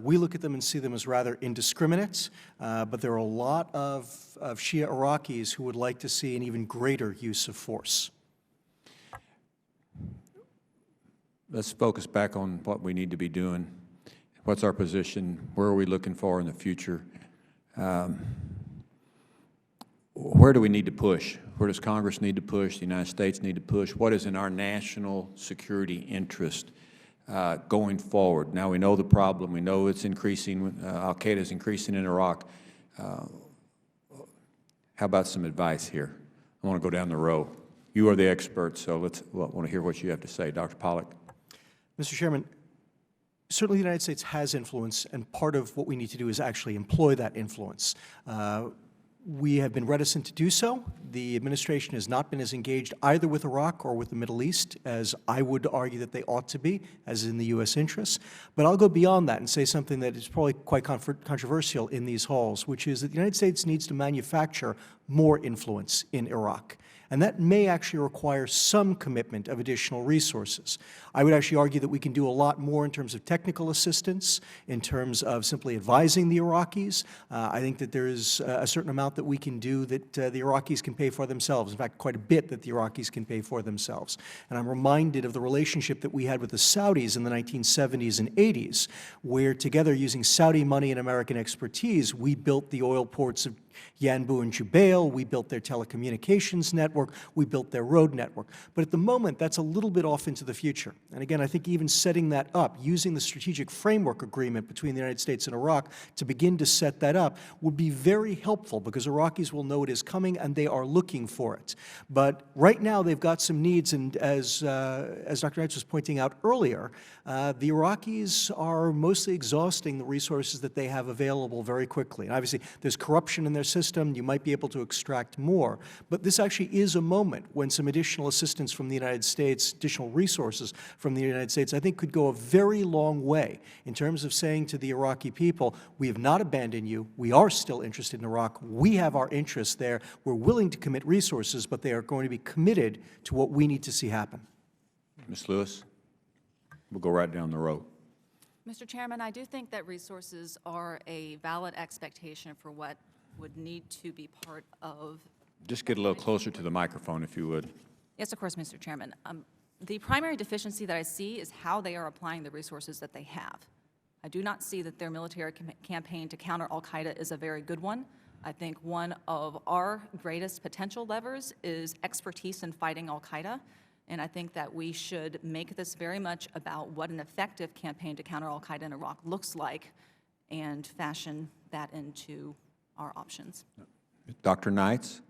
We look at them and see them as rather indiscriminate, but there are a lot of Shia Iraqis who would like to see an even greater use of force.
Let's focus back on what we need to be doing. What's our position? Where are we looking for in the future? Where do we need to push? Where does Congress need to push? The United States need to push? What is in our national security interest going forward? Now we know the problem. We know it's increasing. al-Qaeda is increasing in Iraq. How about some advice here? I want to go down the row. You are the expert, so I want to hear what you have to say. Dr. Pollack.
Mr. Chairman, certainly the United States has influence, and part of what we need to do is actually employ that influence. We have been reticent to do so. The administration has not been as engaged either with Iraq or with the Middle East as I would argue that they ought to be, as in the U.S. interests. But I'll go beyond that and say something that is probably quite controversial in these halls, which is that the United States needs to manufacture more influence in Iraq. And that may actually require some commitment of additional resources. I would actually argue that we can do a lot more in terms of technical assistance, in terms of simply advising the Iraqis. I think that there is a certain amount that we can do that the Iraqis can pay for themselves. In fact, quite a bit that the Iraqis can pay for themselves. And I'm reminded of the relationship that we had with the Saudis in the 1970s and 80s, where together, using Saudi money and American expertise, we built the oil ports of Yanbu and Jubail, we built their telecommunications network, we built their road network. But at the moment, that's a little bit off into the future. And again, I think even setting that up, using the strategic framework agreement between the United States and Iraq to begin to set that up would be very helpful, because Iraqis will know it is coming and they are looking for it. But right now, they've got some needs, and as Dr. Knights was pointing out earlier, the Iraqis are mostly exhausting the resources that they have available very quickly. And obviously, there's corruption in their system. You might be able to extract more. But this actually is a moment when some additional assistance from the United States, additional resources from the United States, I think could go a very long way in terms of saying to the Iraqi people, we have not abandoned you. We are still interested in Iraq. We have our interests there. We're willing to commit resources, but they are going to be committed to what we need to see happen.
Ms. Lewis, we'll go right down the road.
Mr. Chairman, I do think that resources are a valid expectation for what would need to be part of.
Just get a little closer to the microphone, if you would.
Yes, of course, Mr. Chairman. The primary deficiency that I see is how they are applying the resources that they have. I do not see that their military campaign to counter al-Qaeda is a very good one. I think one of our greatest potential levers is expertise in fighting al-Qaeda, and I think that we should make this very much about what an effective campaign to counter al-Qaeda in Iraq looks like and fashion that into our options.
Dr. Knights?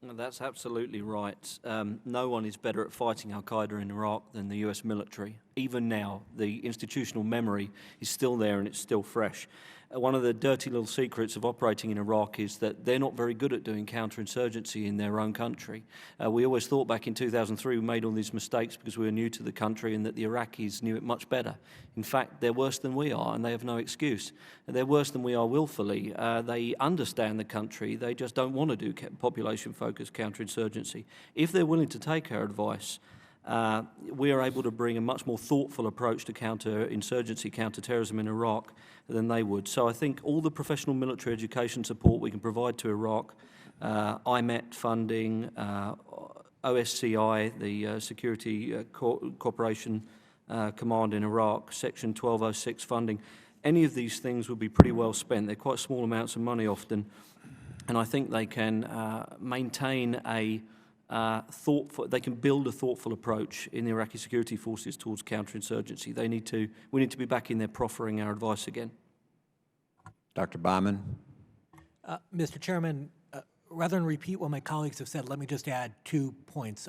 No, that's absolutely right. No one is better at fighting al-Qaeda in Iraq than the U.S. military. Even now, the institutional memory is still there and it's still fresh. One of the dirty little secrets of operating in Iraq is that they're not very good at doing counterinsurgency in their own country. We always thought back in 2003 we made all these mistakes because we were new to the country and that the Iraqis knew it much better. In fact, they're worse than we are and they have no excuse. They're worse than we are willfully. They understand the country, they just don't want to do population-focused counterinsurgency. If they're willing to take our advice, we are able to bring a much more thoughtful approach to counterinsurgency, counterterrorism in Iraq than they would. So I think all the professional military education support we can provide to Iraq, IMET funding, OSCI, the Security Cooperation Command in Iraq, Section 1206 funding, any of these things would be pretty well spent. They're quite small amounts of money often, and I think they can maintain a they can build a thoughtful approach in the Iraqi security forces towards counterinsurgency. We need to be back in there proffering our advice again.
Dr. Byman?
Mr. Chairman, rather than repeat what my colleagues have said, let me just add 2 points.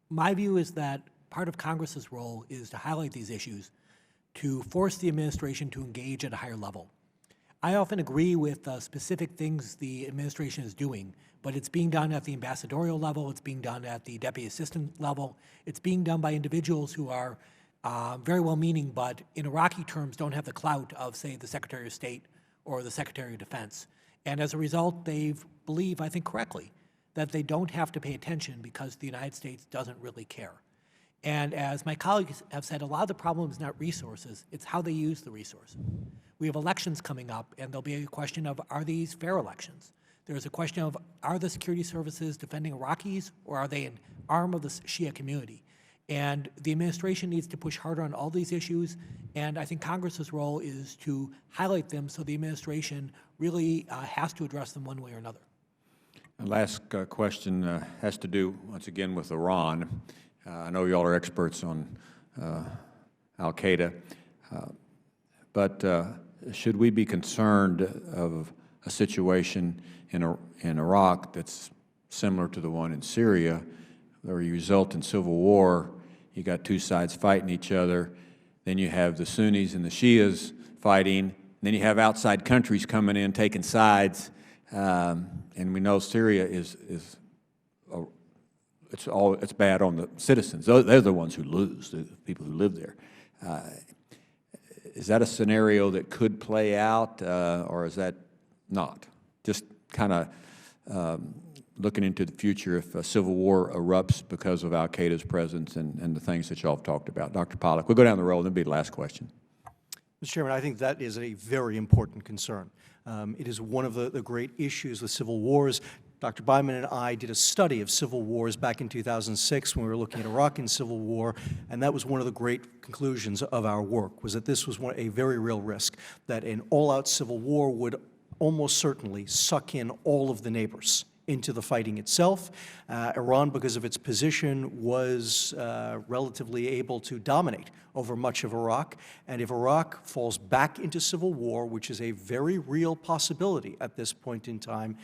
My view is that part of Congress's role is to highlight these issues, to force the administration to engage at a higher level. I often agree with specific things the administration is doing, but it's being done at the ambassadorial level, it's being done at the deputy assistant level, it's being done by individuals who are very well-meaning, but in Iraqi terms don't have the clout of, say, the Secretary of State or the Secretary of Defense. And as a result, they believe, I think correctly, that they don't have to pay attention because the United States doesn't really care. And as my colleagues have said, a lot of the problem is not resources, it's how they use the resources. We have elections coming up, and there'll be a question of, are these fair elections? There's a question of, are the security services defending Iraqis, or are they an arm of the Shia community? And the administration needs to push harder on all these issues, and I think Congress's role is to highlight them so the administration really has to address them one way or another.
The last question has to do, once again, with Iran. I know you all are experts on al-Qaeda, but should we be concerned of a situation in Iraq that's similar to the one in Syria, where you result in civil war, you got two sides fighting each other, then you have the Sunnis and the Shias fighting, and then you have outside countries coming in, taking sides, and we know Syria it's bad on the citizens. They're the ones who lose, the people who live there. Is that a scenario that could play out, or is that not? Just kind of looking into the future if a civil war erupts because of al-Qaeda's presence and the things that y'all have talked about. Dr. Pollack, we'll go down the road, and that'll be the last question.
Mr. Chairman, I think that is a very important concern. It is one of the great issues with civil wars. Dr. Byman and I did a study of civil wars back in 2006 when we were looking at Iraq and civil war, and that was one of the great conclusions of our work, was that this was a very real risk, that an all-out civil war would almost certainly suck in all of the neighbors into the fighting itself. Iran, because of its position, was relatively able to dominate over much of Iraq. And if Iraq falls back into civil war, which is a very real possibility at this point in time,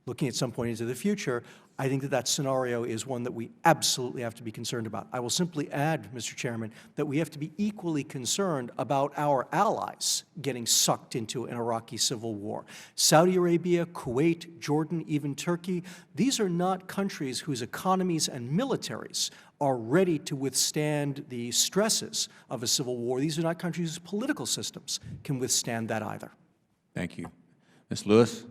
looking at some point into the future, I think that scenario is one that we absolutely have to be concerned about. I will simply add, Mr. Chairman, that we have to be equally concerned about our allies getting sucked into an Iraqi civil war. Saudi Arabia, Kuwait, Jordan, even Turkey, these are not countries whose economies and militaries are ready to withstand the stresses of a civil war. These are not countries whose political systems can withstand that either.
Thank you. Ms. Lewis?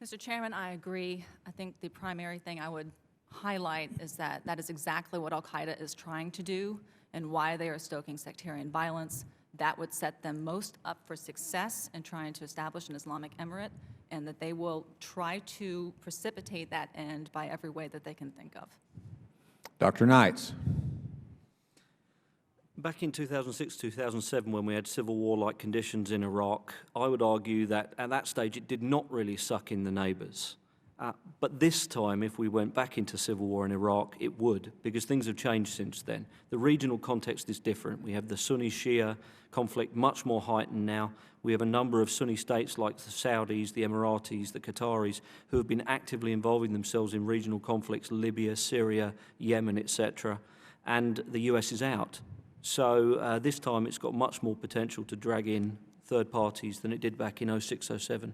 Mr. Chairman, I agree. I think the primary thing I would highlight is that that is exactly what al-Qaeda is trying to do and why they are stoking sectarian violence. That would set them most up for success in trying to establish an Islamic emirate, and that they will try to precipitate that end by every way that they can think of.
Dr. Knights?
Back in 2006, 2007, when we had civil war-like conditions in Iraq, I would argue that at that stage it did not really suck in the neighbours. But this time, if we went back into civil war in Iraq, it would, because things have changed since then. The regional context is different. We have the Sunni-Shia conflict much more heightened now. We have a number of Sunni states like the Saudis, the Emiratis, the Qataris, who have been actively involving themselves in regional conflicts, Libya, Syria, Yemen, etc. And the US is out. So this time it's got much more potential to drag in third parties than it did back in 06-07.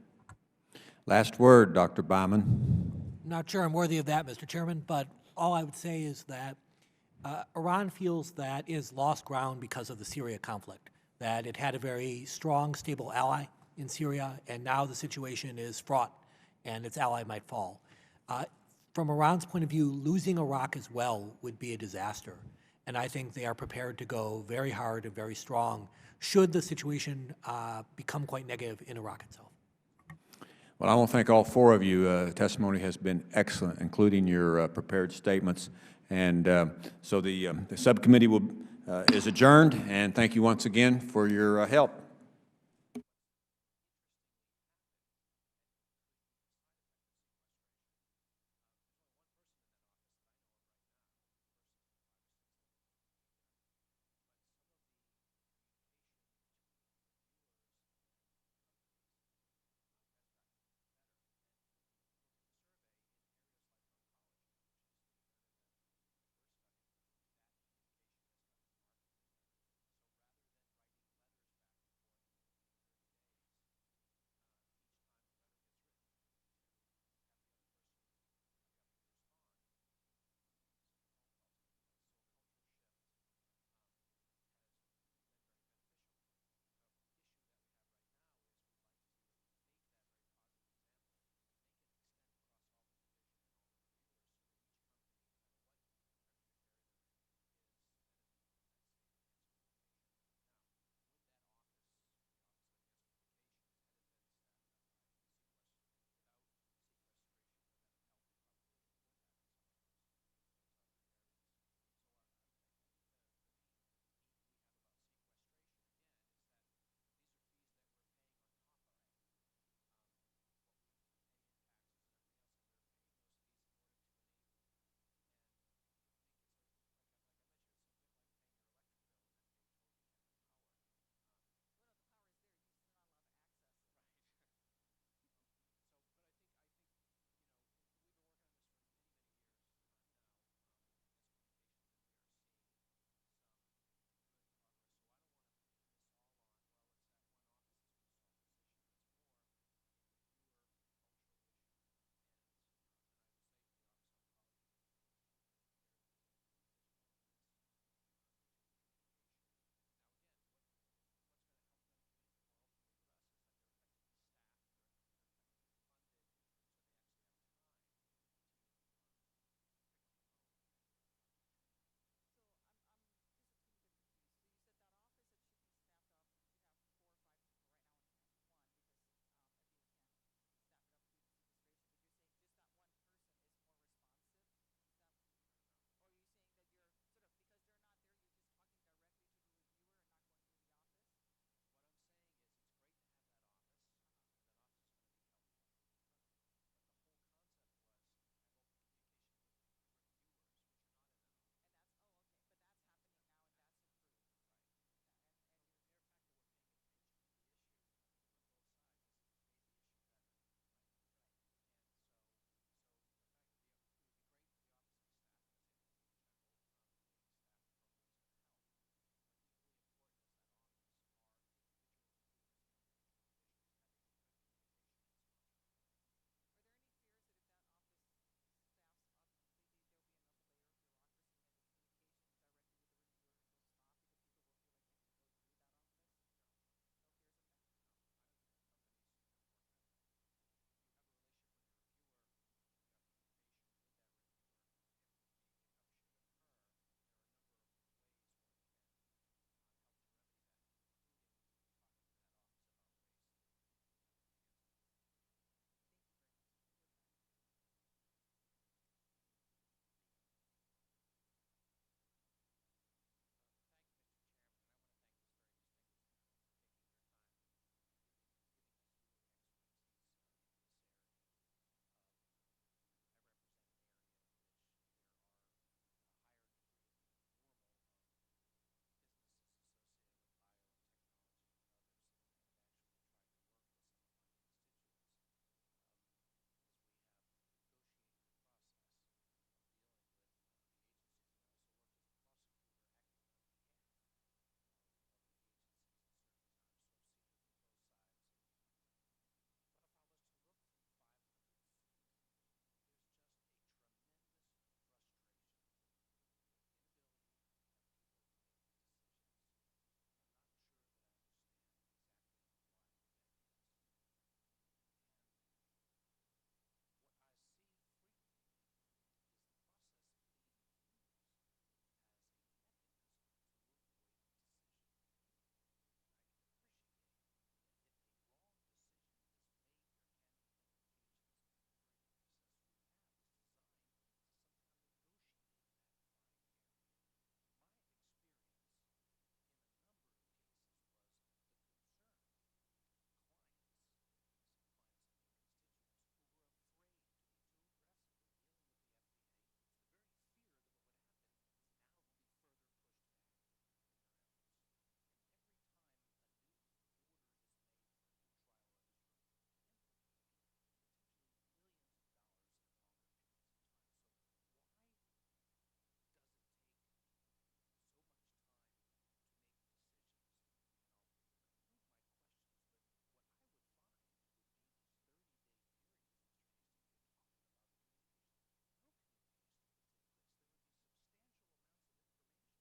Last word, Dr. Byman.
Not sure I'm worthy of that, Mr. Chairman, but all I would say is that Iran feels that it has lost ground because of the Syria conflict, that it had a very strong, stable ally in Syria, and now the situation is fraught and its ally might fall. From Iran's point of view, losing Iraq as well would be a disaster. And I think they are prepared to go very hard and very strong should the situation become quite negative in Iraq itself.
Well, I want to thank all four of you. Testimony has been excellent, including your prepared statements. And so the subcommittee is adjourned, and thank you once again for your help.